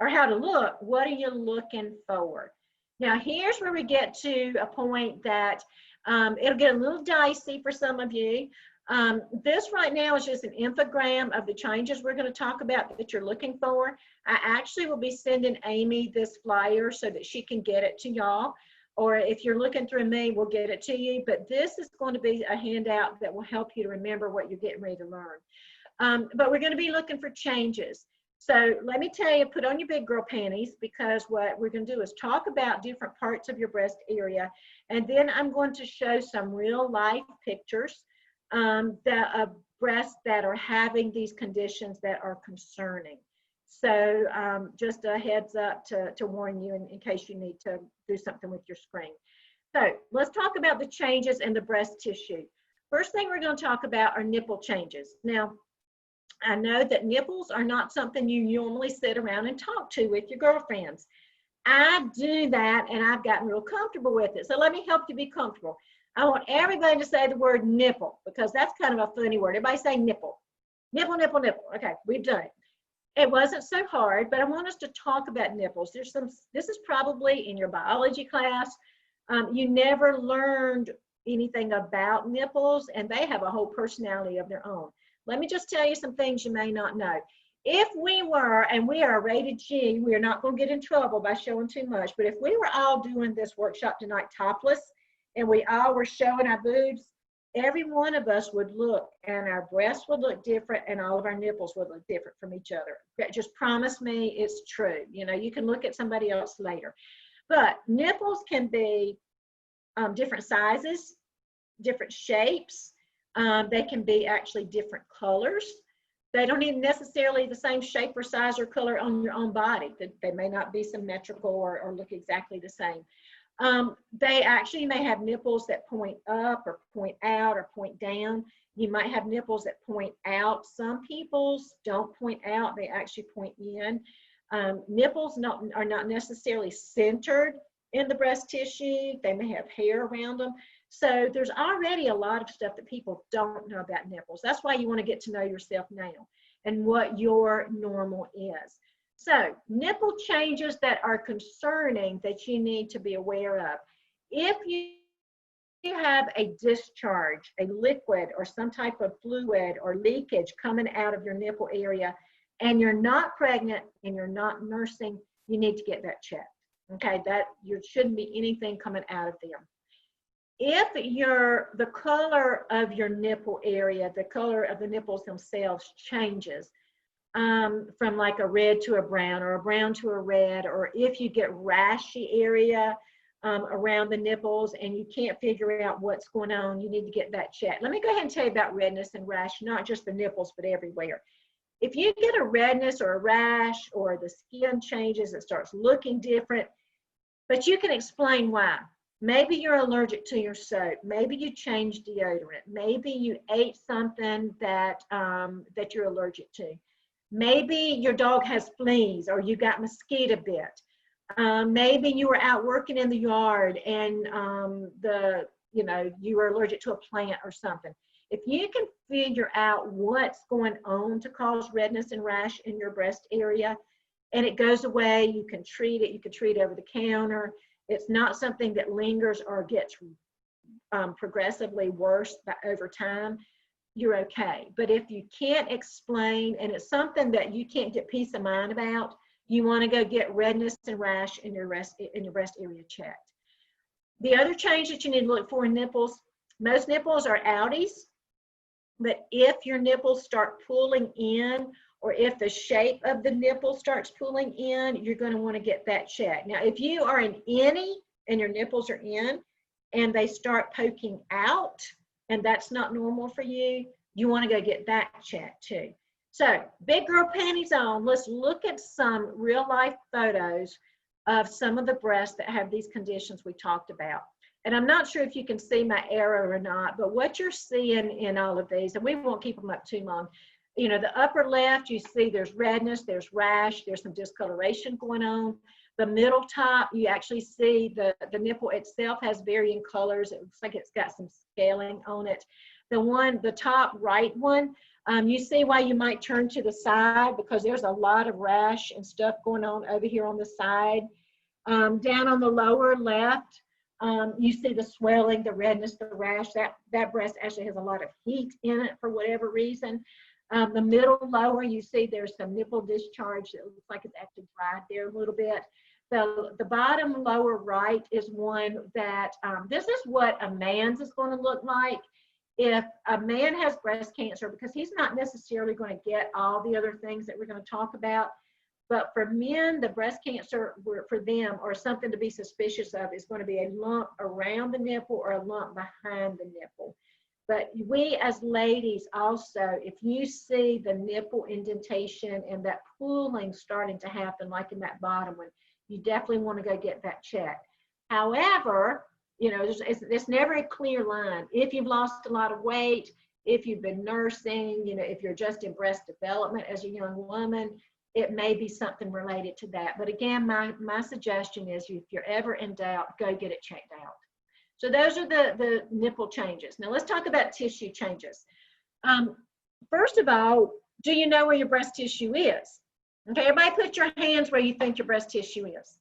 or how to look, what are you looking for? Now, here's where we get to a point that it'll get a little dicey for some of you. This right now is just an infogram of the changes we're going to talk about that you're looking for. I actually will be sending Amy this flyer so that she can get it to y'all. Or if you're looking through me, we'll get it to you. But this is going to be a handout that will help you to remember what you're getting ready to learn. But we're going to be looking for changes. So let me tell you, put on your big girl panties, because what we're going to do is talk about different parts of your breast area. And then I'm going to show some real life pictures of breasts that are having these conditions that are concerning. So just a heads up to warn you in case you need to do something with your screen. So let's talk about the changes in the breast tissue. First thing we're going to talk about are nipple changes. Now, I know that nipples are not something you normally sit around and talk to with your girlfriends. I do that, and I've gotten real comfortable with it. So let me help you be comfortable. I want everybody to say the word nipple, because that's kind of a funny word. Everybody say nipple. Nipple, nipple, nipple. Okay, we've done it. It wasn't so hard, but I want us to talk about nipples. This is probably in your biology class. You never learned anything about nipples, and they have a whole personality of their own. Let me just tell you some things you may not know. If we were, and we are rated G, we are not going to get in trouble by showing too much, but if we were all doing this workshop tonight topless, and we all were showing our boobs, every one of us would look, and our breasts would look different, and all of our nipples would look different from each other. Just promise me it's true. You know, you can look at somebody else later. But nipples can be different sizes, different shapes. They can be actually different colors. They don't even necessarily the same shape or size or color on your own body. They may not be symmetrical or look exactly the same. They actually may have nipples that point up or point out or point down. You might have nipples that point out. Some people's don't point out, they actually point in. Nipples are not necessarily centered in the breast tissue. They may have hair around them. So there's already a lot of stuff that people don't know about nipples. That's why you want to get to know yourself now and what your normal is. So nipple changes that are concerning that you need to be aware of. If you have a discharge, a liquid or some type of fluid or leakage coming out of your nipple area, and you're not pregnant and you're not nursing, you need to get that checked. Okay, that you shouldn't be anything coming out of them. If the color of your nipple area, the color of the nipples themselves changes from like a red to a brown or a brown to a red, or if you get rashy area around the nipples and you can't figure out what's going on, you need to get that checked. Let me go ahead and tell you about redness and rash, not just the nipples, but everywhere. If you get a redness or a rash or the skin changes, it starts looking different, but you can explain why. Maybe you're allergic to your soap. Maybe you changed deodorant. Maybe you ate something that you're allergic to. Maybe your dog has fleas or you got mosquito bit. Maybe you were out working in the yard and you were allergic to a plant or something. If you can figure out what's going on to cause redness and rash in your breast area, and it goes away, you can treat it. You can treat it over the counter. It's not something that lingers or gets progressively worse over time. you're okay. But if you can't explain, and it's something that you can't get peace of mind about, you want to go get redness and rash in your breast area checked. The other change that you need to look for in nipples, most nipples are outies, but if your nipples start pulling in, or if the shape of the nipple starts pulling in, you're going to want to get that checked. Now, if you are an innie and your nipples are in and they start poking out, and that's not normal for you, you want to go get that checked too. So, big girl panties on. Let's look at some real life photos of some of the breasts that have these conditions we talked about. And I'm not sure if you can see my arrow or not, but what you're seeing in all of these, and we won't keep them up too long, you know, the upper left, you see there's redness, there's rash, there's some discoloration going on. The middle top, you actually see the nipple itself has varying colors. It looks like it's got some scaling on it. The top right one, you see why you might turn to the side, because there's a lot of rash and stuff going on over here on the side. Down on the lower left, you see the swelling, the redness, the rash. That breast actually has a lot of heat in it for whatever reason. The middle lower, you see there's some nipple discharge. It looks like it's actually dried there a little bit. The bottom lower right is one that, this is what a man's is going to look like. If a man has breast cancer, because he's not necessarily going to get all the other things that we're going to talk about, but for men, the breast cancer for them, or something to be suspicious of, is going to be a lump around the nipple or a lump behind the nipple. But we as ladies also, if you see the nipple indentation and that pooling starting to happen, like in that bottom one, you definitely want to go get that checked. However, you know, it's never a clear line. If you've lost a lot of weight, if you've been nursing, you know, if you're just in breast development as a young woman, it may be something related to that. But again, my suggestion is, if you're ever in doubt, go get it checked out. So those are the nipple changes. Now let's talk about tissue changes. First of all, do you know where your breast tissue is? Okay, everybody put your hands where you think your breast tissue is.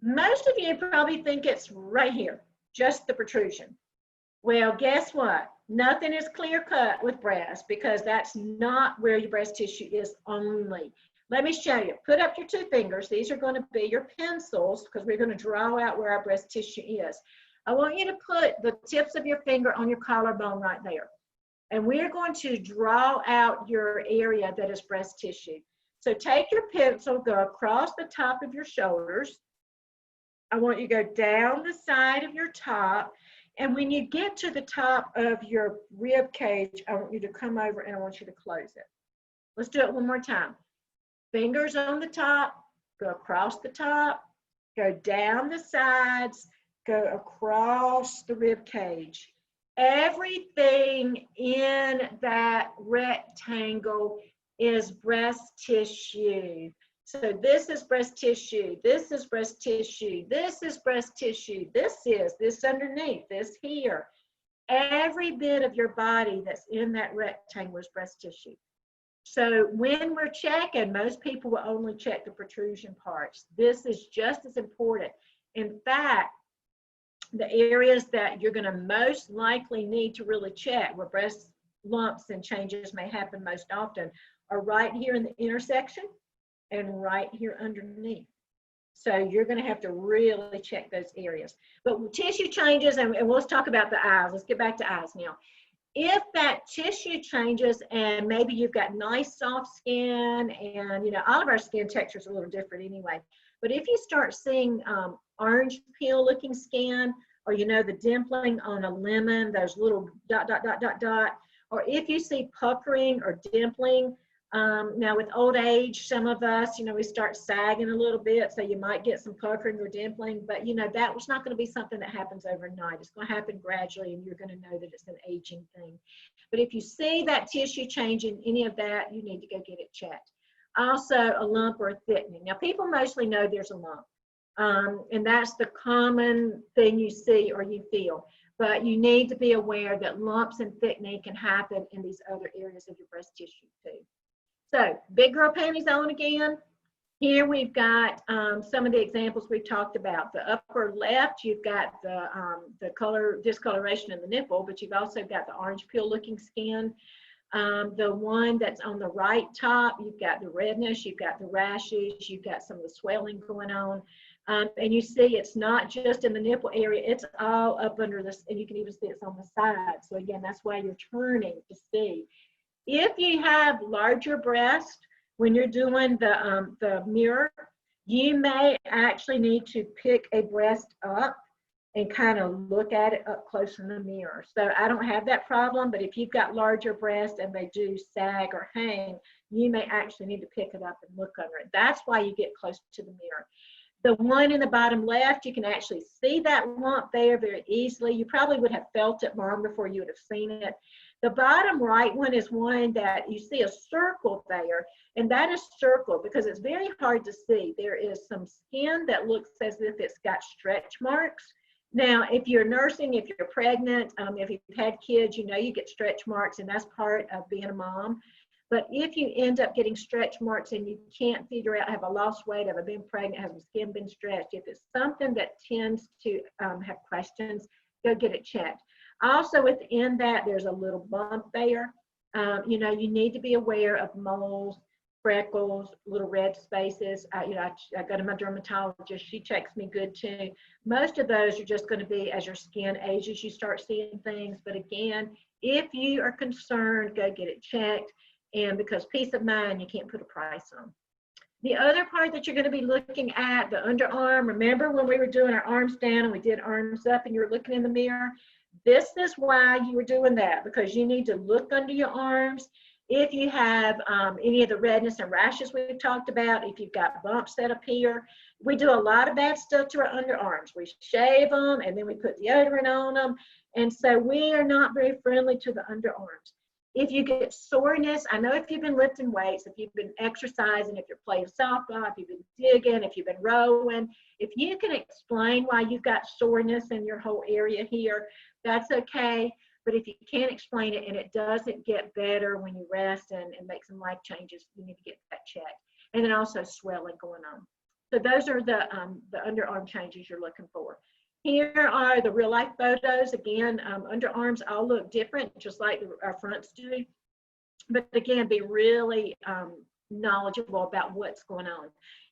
Most of you probably think it's right here, just the protrusion. Well, guess what? Nothing is clear cut with breast, because that's not where your breast tissue is only. Let me show you. Put up your two fingers. These are going to be your pencils, because we're going to draw out where our breast tissue is. I want you to put the tips of your finger on your collarbone right there. And we're going to draw out your area that is breast tissue. So take your pencil, go across the top of your shoulders. I want you to go down the side of your top. And when you get to the top of your rib cage, I want you to come over and I want you to close it. Let's do it one more time. Fingers on the top, go across the top, go down the sides, go across the rib cage. Everything in that rectangle is breast tissue. So this is breast tissue, this is breast tissue, this is breast tissue, this underneath, this here. Every bit of your body that's in that rectangle is breast tissue. So when we're checking, most people will only check the protrusion parts. This is just as important. In fact, the areas that you're going to most likely need to really check, where breast lumps and changes may happen most often, are right here in the intersection and right here underneath. So you're going to have to really check those areas. But tissue changes, and let's talk about the eyes. Let's get back to eyes now. If that tissue changes, and maybe you've got nice soft skin, and you know, all of our skin textures are a little different anyway. But if you start seeing orange peel looking skin, or you know, the dimpling on a lemon, those little dot, dot, dot, dot, dot, or if you see puckering or dimpling, now with old age, some of us, you know, we start sagging a little bit, so you might get some puckering or dimpling, but you know, that was not going to be something that happens overnight. It's going to happen gradually, and you're going to know that it's an aging thing. But if you see that tissue change in any of that, you need to go get it checked. Also, a lump or a thickening. Now, people mostly know there's a lump, and that's the common thing you see or you feel. But you need to be aware that lumps and thickening can happen in these other areas of your breast tissue too. So, big girl panties on again. Here we've got some of the examples we talked about. The upper left, you've got the color discoloration in the nipple, but you've also got the orange peel looking skin. The one that's on the right top, you've got the redness, you've got the rashes, you've got some of the swelling going on. And you see it's not just in the nipple area, it's all up under this, and you can even see it's on the side. So again, that's why you're turning to see. If you have larger breasts, when you're doing the mirror, you may actually need to pick a breast up and kind of look at it up close in the mirror. So I don't have that problem, but if you've got larger breasts and they do sag or hang, you may actually need to pick it up and look under it. That's why you get close to the mirror. The one in the bottom left, you can actually see that lump there very easily. You probably would have felt it long before you would have seen it. The bottom right one is one that you see a circle there, and that is circled because it's very hard to see. There is some skin that looks as if it's got stretch marks. Now, if you're nursing, if you're pregnant, if you've had kids, you know you get stretch marks, and that's part of being a mom. But if you end up getting stretch marks and you can't figure out, have I lost weight, have I been pregnant, has my skin been stretched, if it's something that tends to have questions, go get it checked. Also within that, there's a little bump there. You know, you need to be aware of moles, freckles, little red spaces. You know, I go to my dermatologist, she checks me good too. Most of those are just going to be as your skin ages, you start seeing things. But again, if you are concerned, go get it checked. And because peace of mind, you can't put a price on. The other part that you're going to be looking at, the underarm. Remember when we were doing our arms down and we did arms up and you were looking in the mirror? This is why you were doing that, because you need to look under your arms. If you have any of the redness and rashes we've talked about, if you've got bumps that appear, we do a lot of bad stuff to our underarms. We shave them and then we put deodorant on them. And so we are not very friendly to the underarms. If you get soreness, I know if you've been lifting weights, if you've been exercising, if you're playing softball, if you've been digging, if you've been rowing, if you can explain why you've got soreness in your whole area here, that's okay. But if you can't explain it and it doesn't get better when you rest and make some life changes, you need to get that checked. And then also swelling going on. So those are the underarm changes you're looking for. Here are the real life photos. Again, underarms all look different, just like our fronts do. But again, be really knowledgeable about what's going on.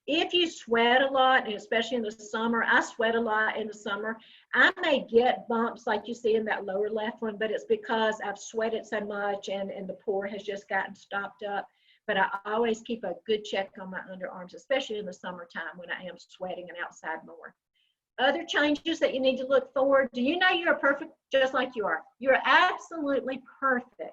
If you sweat a lot, and especially in the summer, I sweat a lot in the summer, I may get bumps like you see in that lower left one, but it's because I've sweated so much and the pore has just gotten stopped up. But I always keep a good check on my underarms, especially in the summertime when I am sweating and outside more. Other changes that you need to look for. Do you know you're perfect just like you are? You're absolutely perfect.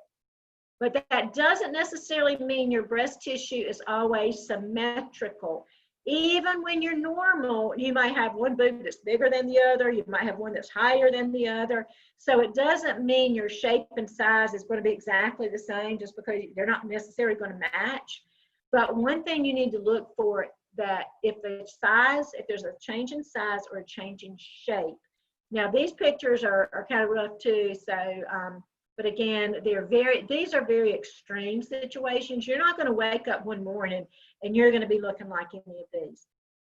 But that doesn't necessarily mean your breast tissue is always symmetrical. Even when you're normal, you might have one boob that's bigger than the other. You might have one that's higher than the other. So it doesn't mean your shape and size is going to be exactly the same just because they're not necessarily going to match. But one thing you need to look for, that if the size, if there's a change in size or a change in shape. Now these pictures are kind of rough too, so but again, these are very extreme situations. You're not going to wake up one morning and you're going to be looking like any of these.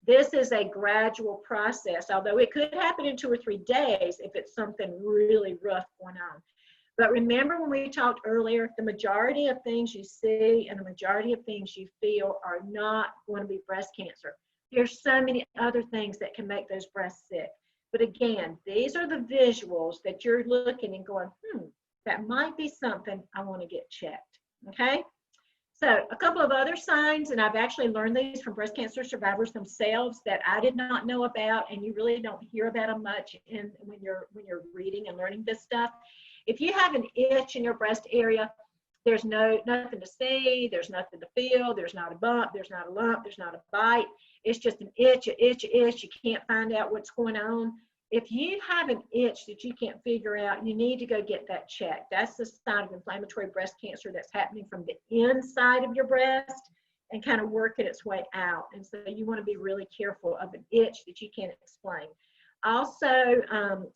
This is a gradual process, although it could happen in 2 or 3 days if it's something really rough going on. But remember when we talked earlier, the majority of things you see and the majority of things you feel are not going to be breast cancer. There's so many other things that can make those breasts sick. But again, these are the visuals that you're looking and going, that might be something I want to get checked, okay? So a couple of other signs, and I've actually learned these from breast cancer survivors themselves that I did not know about, and you really don't hear about them much when you're reading and learning this stuff. If you have an itch in your breast area, there's nothing to see, there's nothing to feel, there's not a bump, there's not a lump, there's not a bite. It's just an itch, you can't find out what's going on. If you have an itch that you can't figure out, you need to go get that checked. That's the sign of inflammatory breast cancer that's happening from the inside of your breast and kind of working its way out. And so you want to be really careful of an itch that you can't explain. Also,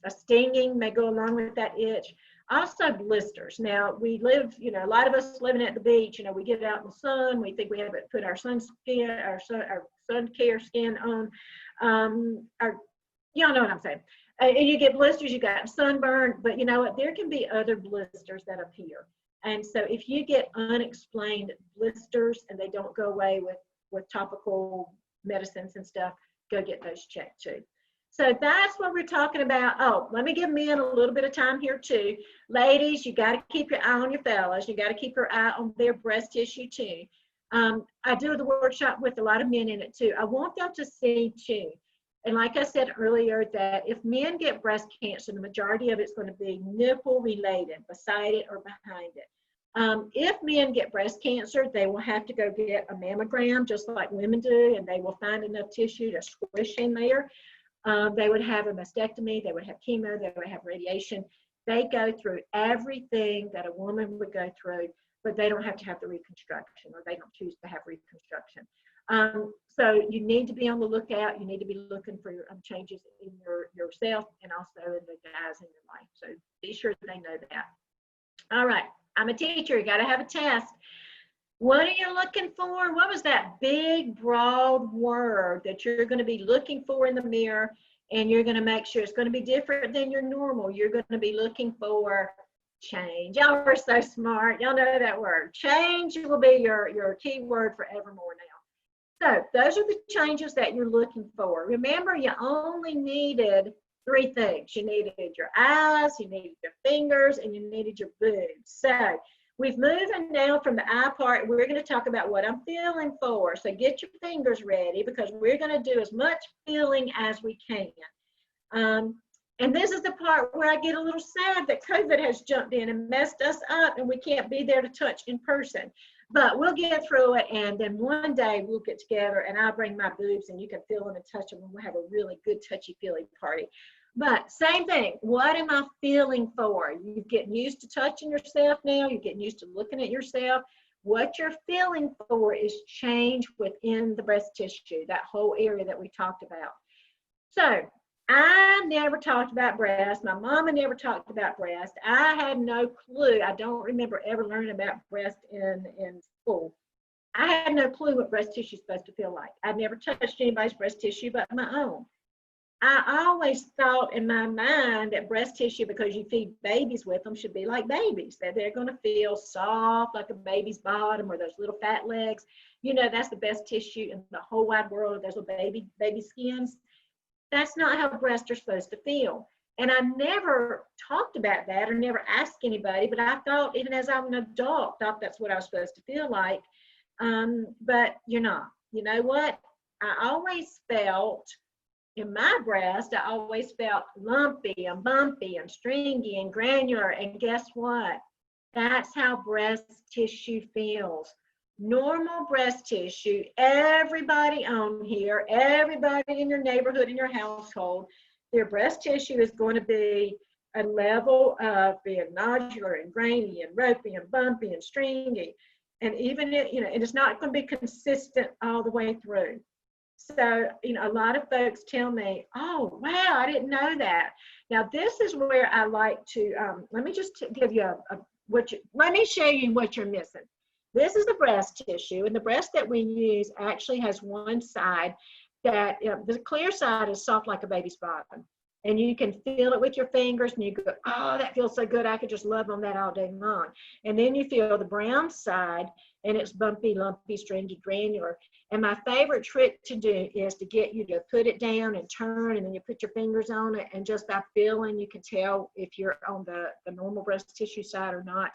a stinging may go along with that itch. Also blisters. Now we live, a lot of us living at the beach, we get out in the sun, we think we have to put our sun care skin on, or y'all know what I'm saying. And you get blisters, you got sunburn, but you know what? There can be other blisters that appear. And so if you get unexplained blisters and they don't go away with topical medicines and stuff, go get those checked too. So that's what we're talking about. Oh, let me give men a little bit of time here too. Ladies, you got to keep your eye on your fellas. You got to keep your eye on their breast tissue too. I do the workshop with a lot of men in it too. I want them to see too. And like I said earlier, that if men get breast cancer, the majority of it's going to be nipple related, beside it or behind it. If men get breast cancer, they will have to go get a mammogram, just like women do, and they will find enough tissue to squish in there. They would have a mastectomy, they would have chemo, they would have radiation. They go through everything that a woman would go through, but they don't have to have the reconstruction, or they don't choose to have reconstruction. So you need to be on the lookout. You need to be looking for changes in yourself and also in the guys in your life. So be sure they know that. All right, I'm a teacher. You got to have a test. What are you looking for? What was that big, broad word that you're going to be looking for in the mirror? And you're going to make sure it's going to be different than your normal. You're going to be looking for change. Y'all are so smart. Y'all know that word. Change will be your key word forevermore now. So those are the changes that you're looking for. Remember, you only needed 3 things. You needed your eyes, you needed your fingers, and you needed your boobs. So we've moved now from the eye part. We're going to talk about what I'm feeling for. So get your fingers ready, because we're going to do as much feeling as we can. And this is the part where I get a little sad that COVID has jumped in and messed us up, and we can't be there to touch in person. But we'll get through it, and then one day we'll get together and I'll bring my boobs and you can feel them and touch them, and we'll have a really good touchy-feely party. But same thing, what am I feeling for? You're getting used to touching yourself now. You're getting used to looking at yourself. What you're feeling for is change within the breast tissue, that whole area that we talked about. So I never talked about breast. My mama never talked about breast. I had no clue. I don't remember ever learning about breast in school. I had no clue what breast tissue is supposed to feel like. I'd never touched anybody's breast tissue but my own. I always thought in my mind that breast tissue, because you feed babies with them, should be like babies, that they're going to feel soft like a baby's bottom, or those little fat legs. You know, that's the best tissue in the whole wide world, those little baby skins. That's not how breasts are supposed to feel. And I never talked about that or never asked anybody, but I thought, even as I'm an adult, thought that's what I was supposed to feel like. But you're not. You know what? I always felt in my breast, I always felt lumpy and bumpy and stringy and granular. And guess what? That's how breast tissue feels. Normal breast tissue, everybody on here, everybody in your neighborhood, in your household, their breast tissue is going to be a level of being nodular and grainy and ropey and bumpy and stringy. And even, and it's not going to be consistent all the way through. So, a lot of folks tell me, oh, wow, I didn't know that. Now, this is where I like to, let me just give you let me show you what you're missing. This is the breast tissue, and the breast that we use actually has one side that, the clear side is soft like a baby's bottom. And you can feel it with your fingers, and you go, oh, that feels so good. I could just love on that all day long. And then you feel the brown side, and it's bumpy, lumpy, stringy, granular. And my favorite trick to do is to get you to put it down and turn, and then you put your fingers on it, and just by feeling, you can tell if you're on the normal breast tissue side or not.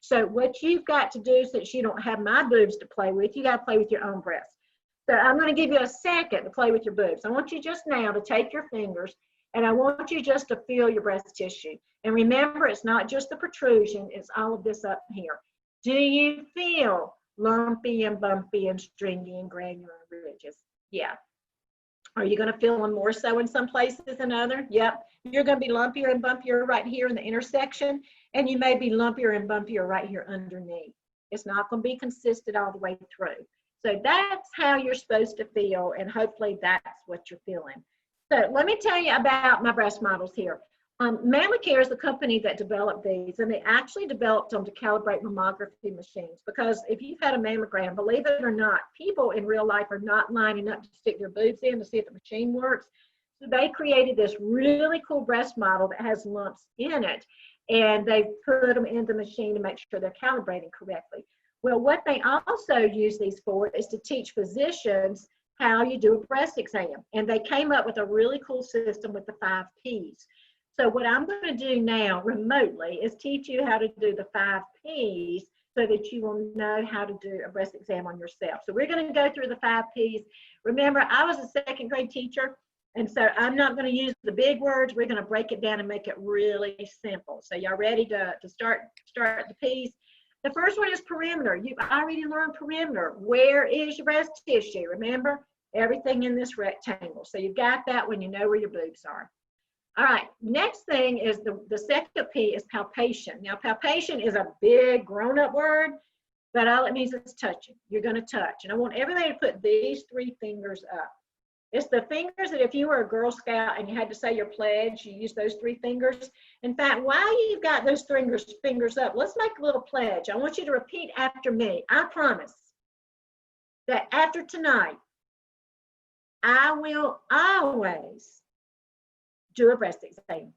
So what you've got to do, since you don't have my boobs to play with, you got to play with your own breast. So I'm going to give you a second to play with your boobs. I want you just now to take your fingers, and I want you just to feel your breast tissue. And remember, it's not just the protrusion, it's all of this up here. Do you feel lumpy and bumpy and stringy and granular and ridges? Yeah. Are you going to feel them more so in some places than others? Yep. You're going to be lumpier and bumpier right here in the intersection, and you may be lumpier and bumpier right here underneath. It's not going to be consistent all the way through. So that's how you're supposed to feel, and hopefully that's what you're feeling. So let me tell you about my breast models here. Mamacare is the company that developed these, and they actually developed them to calibrate mammography machines, because if you've had a mammogram, believe it or not, people in real life are not lining up to stick their boobs in to see if the machine works. So they created this really cool breast model that has lumps in it, and they put them in the machine to make sure they're calibrating correctly. Well, what they also use these for is to teach physicians how you do a breast exam. And they came up with a really cool system with the 5 Ps. So what I'm going to do now remotely is teach you how to do the 5 Ps so that you will know how to do a breast exam on yourself. So we're going to go through the 5 Ps. Remember, I was a 2nd grade teacher, and so I'm not going to use the big words. We're going to break it down and make it really simple. So y'all ready to start the Ps? The first one is perimeter. You've already learned perimeter. Where is your breast tissue? Remember, everything in this rectangle. So you've got that when you know where your boobs are. All right, next thing is the second P is palpation. Now, palpation is a big grown-up word, but all it means is touching. You're going to touch. And I want everybody to put these 3 fingers up. It's the fingers that if you were a Girl Scout and you had to say your pledge, you use those 3 fingers. In fact, while you've got those fingers up, let's make a little pledge. I want you to repeat after me. I promise that after tonight, I will always do a breast exam.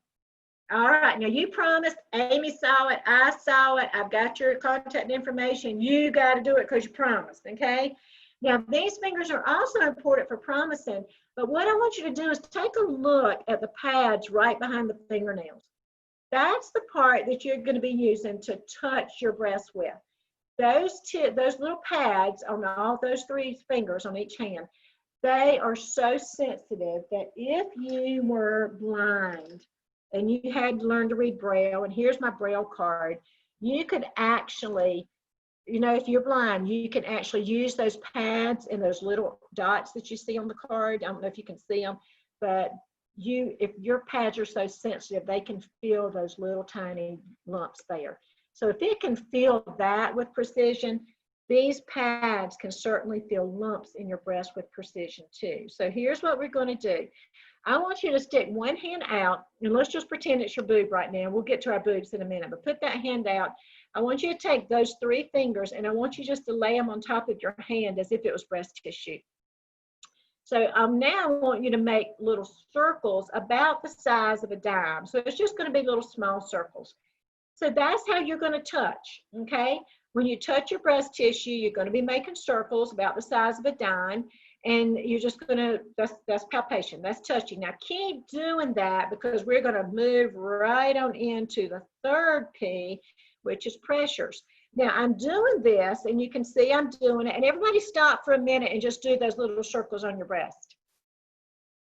All right, now you promised, Amy saw it, I saw it, I've got your contact information, you got to do it because you promised, okay? Now, these fingers are also important for promising, but what I want you to do is take a look at the pads right behind the fingernails. That's the part that you're going to be using to touch your breast with. Those little pads on all those 3 fingers on each hand, they are so sensitive that if you were blind and you had to learn to read Braille, and here's my Braille card, you could actually, you know, if you're blind, you can actually use those pads and those little dots that you see on the card. I don't know if you can see them, but if your pads are so sensitive, they can feel those little tiny lumps there. So if it can feel that with precision, these pads can certainly feel lumps in your breast with precision too. So here's what we're going to do. I want you to stick one hand out, and let's just pretend it's your boob right now. We'll get to our boobs in a minute, but put that hand out. I want you to take those 3 fingers, and I want you just to lay them on top of your hand as if it was breast tissue. So now I want you to make little circles about the size of a dime. So it's just going to be little small circles. So that's how you're going to touch, okay? When you touch your breast tissue, you're going to be making circles about the size of a dime, and you're just going to, that's palpation, that's touching. Now keep doing that because we're going to move right on into the 3rd P, which is pressures. Now I'm doing this, and you can see I'm doing it, and everybody stop for a minute and just do those little circles on your breast.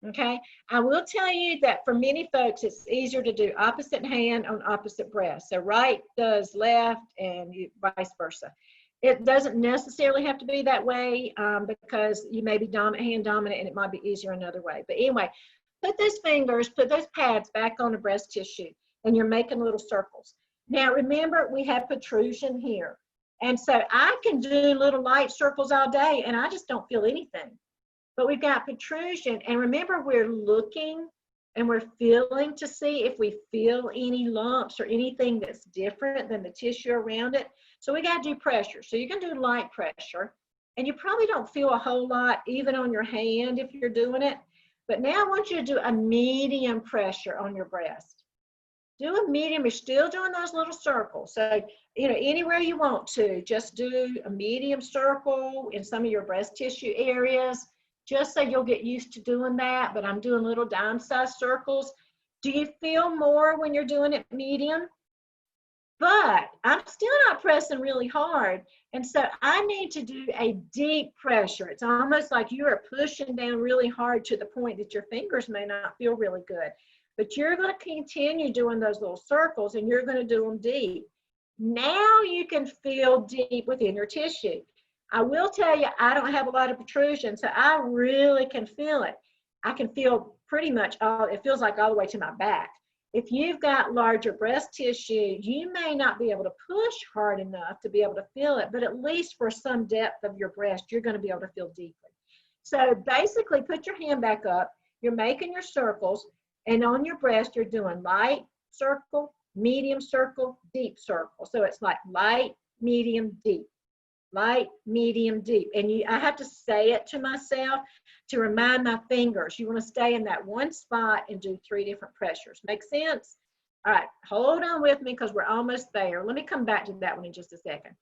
Okay, I will tell you that for many folks, it's easier to do opposite hand on opposite breast. So right does left and vice versa. It doesn't necessarily have to be that way because you may be hand dominant and it might be easier another way. But anyway, put those pads back on the breast tissue, and you're making little circles. Now remember, we have protrusion here. And so I can do little light circles all day and I just don't feel anything. But we've got protrusion, and remember, we're looking and we're feeling to see if we feel any lumps or anything that's different than the tissue around it. So we got to do pressure. So you can do light pressure, and you probably don't feel a whole lot even on your hand if you're doing it. But now I want you to do a medium pressure on your breast. Do a medium. You're still doing those little circles. So, you know, anywhere you want to, just do a medium circle in some of your breast tissue areas, just so you'll get used to doing that. But I'm doing little dime-sized circles. Do you feel more when you're doing it medium? But I'm still not pressing really hard. And so I need to do a deep pressure. It's almost like you are pushing down really hard to the point that your fingers may not feel really good. But you're going to continue doing those little circles, and you're going to do them deep. Now you can feel deep within your tissue. I will tell you, I don't have a lot of protrusion, so I really can feel it. I can feel pretty much it feels like all the way to my back. If you've got larger breast tissue, you may not be able to push hard enough to be able to feel it, but at least for some depth of your breast, you're going to be able to feel deeply. So basically, put your hand back up. You're making your circles. And on your breast, you're doing light circle, medium circle, deep circle. So it's like light, medium, deep. Light, medium, deep. And I have to say it to myself to remind my fingers. You want to stay in that one spot and do 3 different pressures. Make sense? All right, hold on with me because we're almost there. Let me come back to that one in just a second.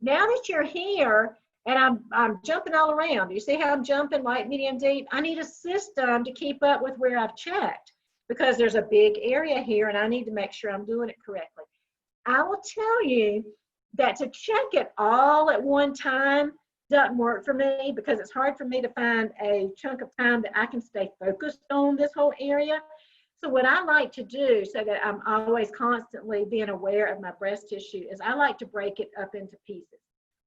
Now that you're here and I'm jumping all around, you see how I'm jumping light, medium, deep? I need a system to keep up with where I've checked because there's a big area here and I need to make sure I'm doing it correctly. I will tell you that to check it all at one time doesn't work for me because it's hard for me to find a chunk of time that I can stay focused on this whole area. So what I like to do so that I'm always constantly being aware of my breast tissue is I like to break it up into pieces.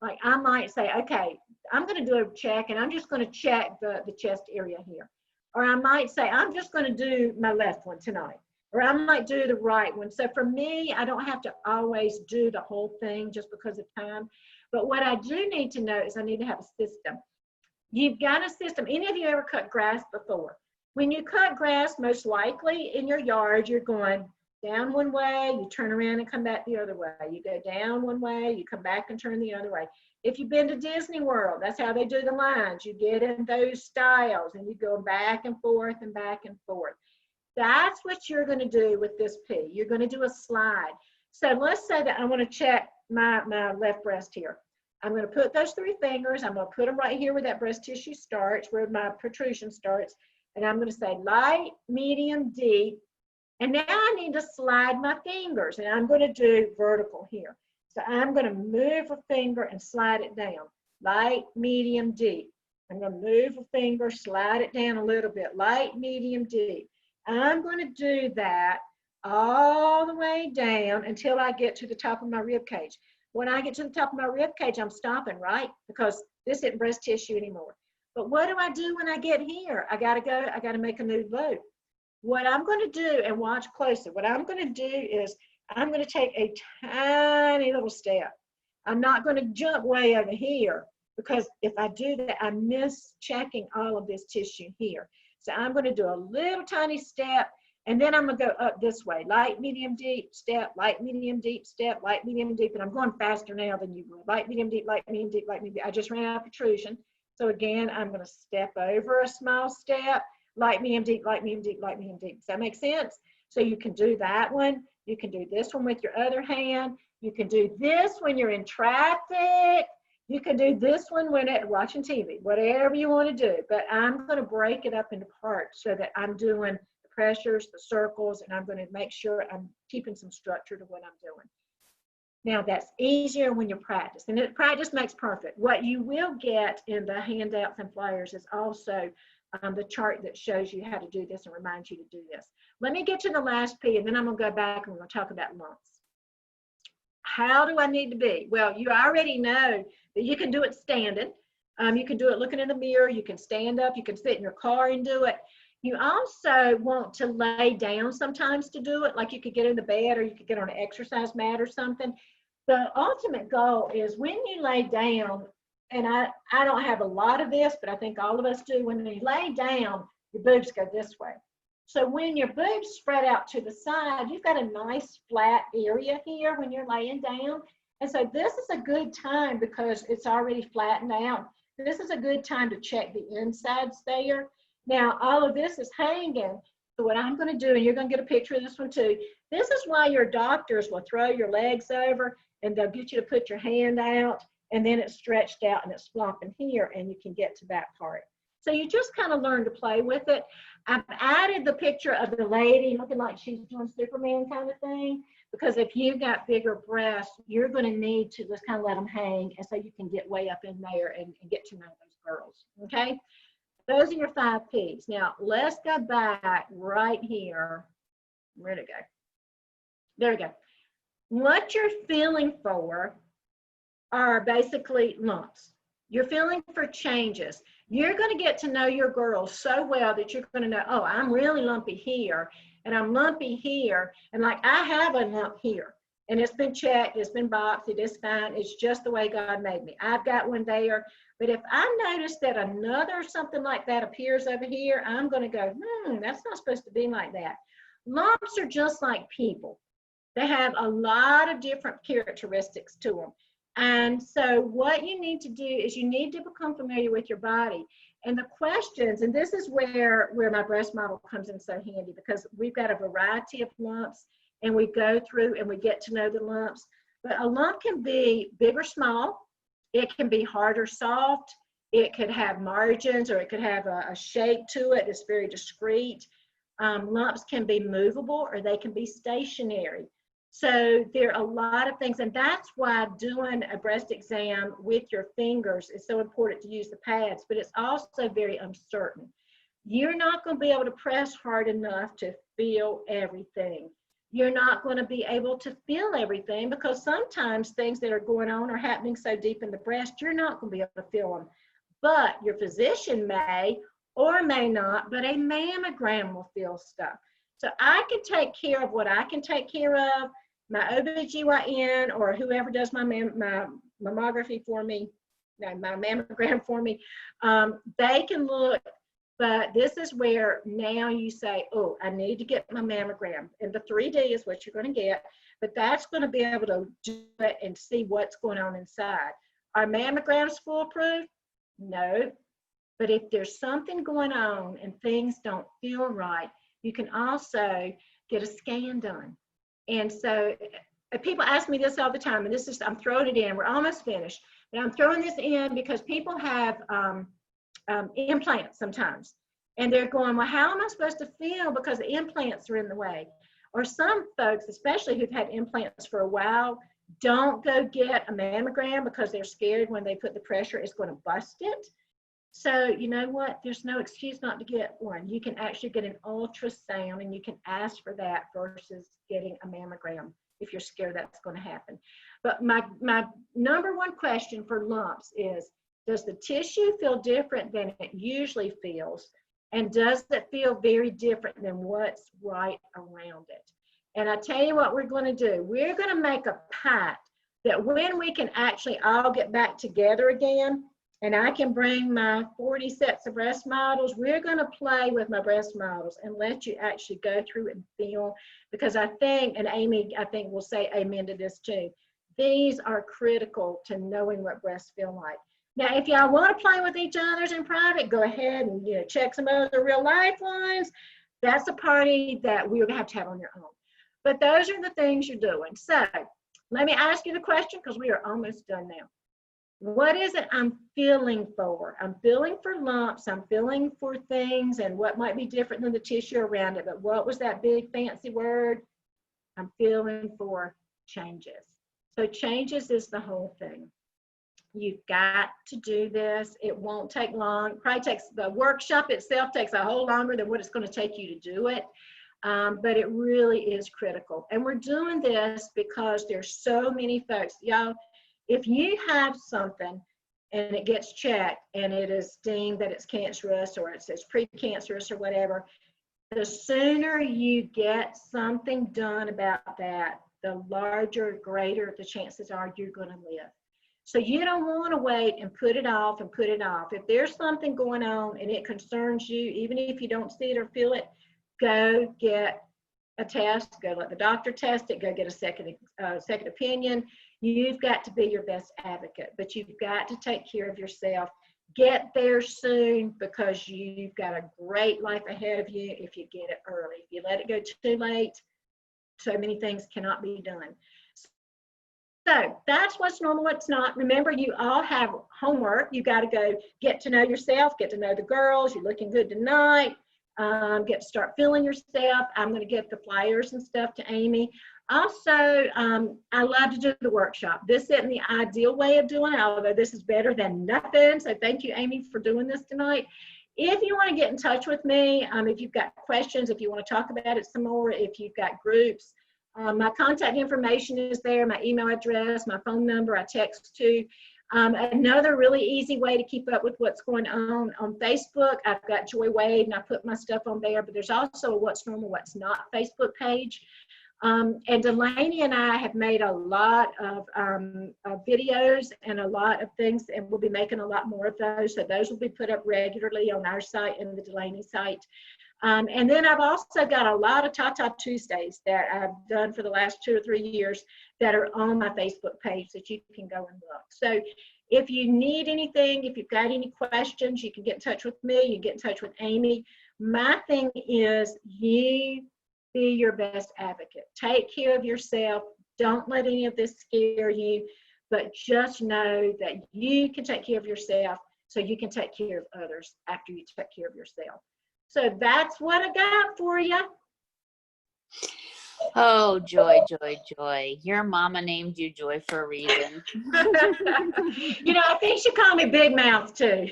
Like I might say, okay, I'm going to do a check and I'm just going to check the chest area here. Or I might say, I'm just going to do my left one tonight. Or I might do the right one. So for me, I don't have to always do the whole thing just because of time. But what I do need to know is I need to have a system. You've got a system. Any of you ever cut grass before? When you cut grass, most likely in your yard, you're going down one way, you turn around and come back the other way. You go down one way, you come back and turn the other way. If you've been to Disney World, that's how they do the lines. You get in those styles and you go back and forth and back and forth. That's what you're going to do with this P. You're going to do a slide. So let's say that I want to check my left breast here. I'm going to put those 3 fingers. I'm going to put them right here where that breast tissue starts, where my protrusion starts. And I'm going to say light, medium, deep. And now I need to slide my fingers. And I'm going to do vertical here. So I'm going to move a finger and slide it down. Light, medium, deep. I'm going to move a finger, slide it down a little bit. Light, medium, deep. I'm going to do that all the way down until I get to the top of my rib cage. When I get to the top of my rib cage, I'm stopping, right? Because this isn't breast tissue anymore. But what do I do when I get here? I got to make a new loop. What I'm going to do, and watch closely, what I'm going to do is I'm going to take a tiny little step. I'm not going to jump way over here because if I do that, I miss checking all of this tissue here. So I'm going to do a little tiny step, and then I'm going to go up this way. Light, medium, deep, step, light, medium, deep, step, light, medium, deep. And I'm going faster now than you would. Light, medium, deep, light, medium, deep, light, medium, deep. I just ran out of protrusion. So again, I'm going to step over a small step, light, medium, deep, light, medium, deep, light, medium, deep. Does that make sense? So you can do that one. You can do this one with your other hand. You can do this when you're in traffic. You can do this one when watching TV, whatever you want to do. But I'm going to break it up into parts so that I'm doing the pressures, the circles, and I'm going to make sure I'm keeping some structure to what I'm doing. Now, that's easier when you practice, and practice makes perfect. What you will get in the handouts and flyers is also the chart that shows you how to do this and reminds you to do this. Let me get to the last P, and then I'm going to go back and we're going to talk about lumps. How do I need to be? Well, you already know that you can do it standing. You can do it looking in the mirror. You can stand up. You can sit in your car and do it. You also want to lay down sometimes to do it, like you could get in the bed or you could get on an exercise mat or something. The ultimate goal is when you lay down, and I don't have a lot of this, but I think all of us do, when you lay down, your boobs go this way. So when your boobs spread out to the side, you've got a nice flat area here when you're laying down. And so this is a good time because it's already flattened out. This is a good time to check the insides there. Now, all of this is hanging. So what I'm going to do, and you're going to get a picture of this one too, this is why your doctors will throw your legs over and they'll get you to put your hand out, and then it's stretched out and it's flopping here and you can get to that part. So you just kind of learn to play with it. I've added the picture of the lady looking like she's doing Superman kind of thing, because if you've got bigger breasts, you're going to need to just kind of let them hang, and so you can get way up in there and get to know those girls, okay? Those are your 5 Ps. Now, let's go back right here. Where'd it go? There we go. What you're feeling for are basically lumps. You're feeling for changes. You're going to get to know your girls so well that you're going to know, oh, I'm really lumpy here, and I'm lumpy here, and like I have a lump here. and it's been checked, it's been boxed, it is fine. It's just the way God made me. I've got one there. But if I notice that another something like that appears over here, I'm going to go, that's not supposed to be like that. Lumps are just like people. They have a lot of different characteristics to them. And so what you need to do is you need to become familiar with your body. And the questions, and this is where my breast model comes in so handy, because we've got a variety of lumps, and we go through and we get to know the lumps. But a lump can be big or small. It can be hard or soft. It could have margins, or it could have a shape to it that's very discreet. Lumps can be movable, or they can be stationary. So there are a lot of things, and that's why doing a breast exam with your fingers is so important to use the pads, but it's also very uncertain. You're not going to be able to press hard enough to feel everything. You're not going to be able to feel everything, because sometimes things that are going on are happening so deep in the breast, you're not going to be able to feel them. But your physician may or may not, but a mammogram will feel stuff. So I can take care of what I can take care of. My OBGYN or whoever does my mammography for me, no, my mammogram for me, they can look. But this is where now you say, oh, I need to get my mammogram. And the 3D is what you're going to get. But that's going to be able to do it and see what's going on inside. Are mammograms foolproof? No. But if there's something going on and things don't feel right, you can also get a scan done. And so people ask me this all the time, and this is, I'm throwing it in. We're almost finished. But I'm throwing this in because people have implants sometimes. And they're going, well, how am I supposed to feel because the implants are in the way? Or some folks, especially who've had implants for a while, don't go get a mammogram because they're scared when they put the pressure, it's going to bust it. So you know what? There's no excuse not to get one. You can actually get an ultrasound, and you can ask for that versus getting a mammogram if you're scared that's going to happen. But my number one question for lumps is, does the tissue feel different than it usually feels? And does it feel very different than what's right around it? And I tell you what we're going to do. We're going to make a pact that when we can actually all get back together again, and I can bring my 40 sets of breast models, we're going to play with my breast models and let you actually go through and feel, because I think, and Amy, I think will say amen to this too, these are critical to knowing what breasts feel like. Now, if y'all want to play with each other's in private, go ahead and check some other real life ones. That's a party that we're going to have on your own. But those are the things you're doing. So let me ask you the question, because we are almost done now. What is it I'm feeling for? I'm feeling for lumps. I'm feeling for things and what might be different than the tissue around it. But what was that big fancy word? I'm feeling for changes. So changes is the whole thing. You've got to do this. It won't take long. Probably takes, the workshop itself takes a whole longer than what it's going to take you to do it. But it really is critical. And we're doing this because there's so many folks. Y'all, if you have something and it gets checked and it is deemed that it's cancerous or it says precancerous or whatever, the sooner you get something done about that, the larger, greater the chances are you're going to live. So you don't want to wait and put it off and put it off. If there's something going on and it concerns you, even if you don't see it or feel it, go get a test, go let the doctor test it, go get a second opinion. You've got to be your best advocate, but you've got to take care of yourself. Get there soon, because you've got a great life ahead of you if you get it early. If you let it go too late, so many things cannot be done. So that's what's normal, what's not. Remember, you all have homework. You got to go get to know yourself, get to know the girls. You're looking good tonight. Get to start feeling yourself. I'm going to get the flyers and stuff to Amy. Also, I love to do the workshop. This isn't the ideal way of doing it, although this is better than nothing. So thank you, Amy, for doing this tonight. If you want to get in touch with me, if you've got questions, if you want to talk about it some more, if you've got groups, my contact information is there, my email address, my phone number, I text to. Another really easy way to keep up with what's going on Facebook, I've got Joy Wade and I put my stuff on there, but there's also a What's Normal, What's Not Facebook page. And Delaney and I have made a lot of videos and a lot of things, and we'll be making a lot more of those. So those will be put up regularly on our site and the Delaney site. And then I've also got a lot of Tata Tuesdays that I've done for the last 2 or 3 years that are on my Facebook page that you can go and look. So if you need anything, if you've got any questions, you can get in touch with me, you can get in touch with Amy. My thing is you be your best advocate. Take care of yourself. Don't let any of this scare you, but just know that you can take care of yourself so you can take care of others after you take care of yourself. So that's what I got for you. Oh, Joy, Joy, Joy. Your mama named you Joy for a reason. You know, I think she called me Big Mouth too.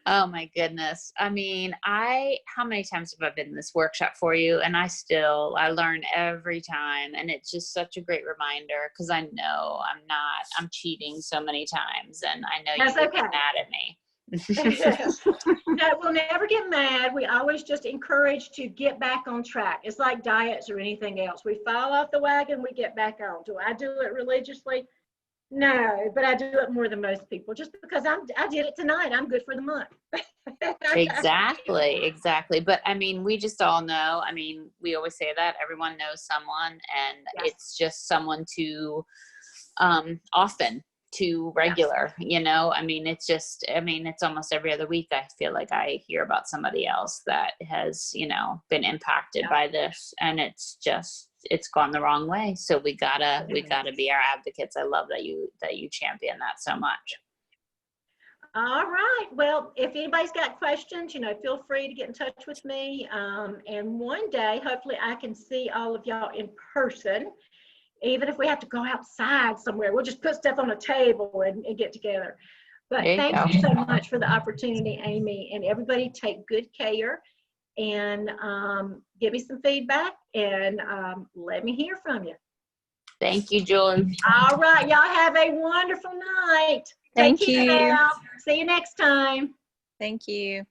Oh my goodness. I mean, how many times have I been in this workshop for you? And I learn every time. And it's just such a great reminder because I know I'm cheating so many times, and I know you get mad at me. No, we'll never get mad. We always just encourage to get back on track. It's like diets or anything else. We fall off the wagon, we get back on. Do I do it religiously? No, but I do it more than most people. Just because I did it tonight, I'm good for the month. Exactly. But I mean, we just all know. I mean, we always say that everyone knows someone, and yes. It's just someone too often. Too regular, yes. You know, I mean, it's almost every other week I feel like I hear about somebody else that has, been impacted by this, and it's gone the wrong way. So we gotta be our advocates. I love that you champion that so much. All right. Well, if anybody's got questions, feel free to get in touch with me. And one day, hopefully I can see all of y'all in person. Even if we have to go outside somewhere, we'll just put stuff on a table and get together. But thank you so much for the opportunity, Amy, and everybody take good care and give me some feedback and let me hear from you. Thank you, Joy. All right. Y'all have a wonderful night. Thank you. See you next time. Thank you.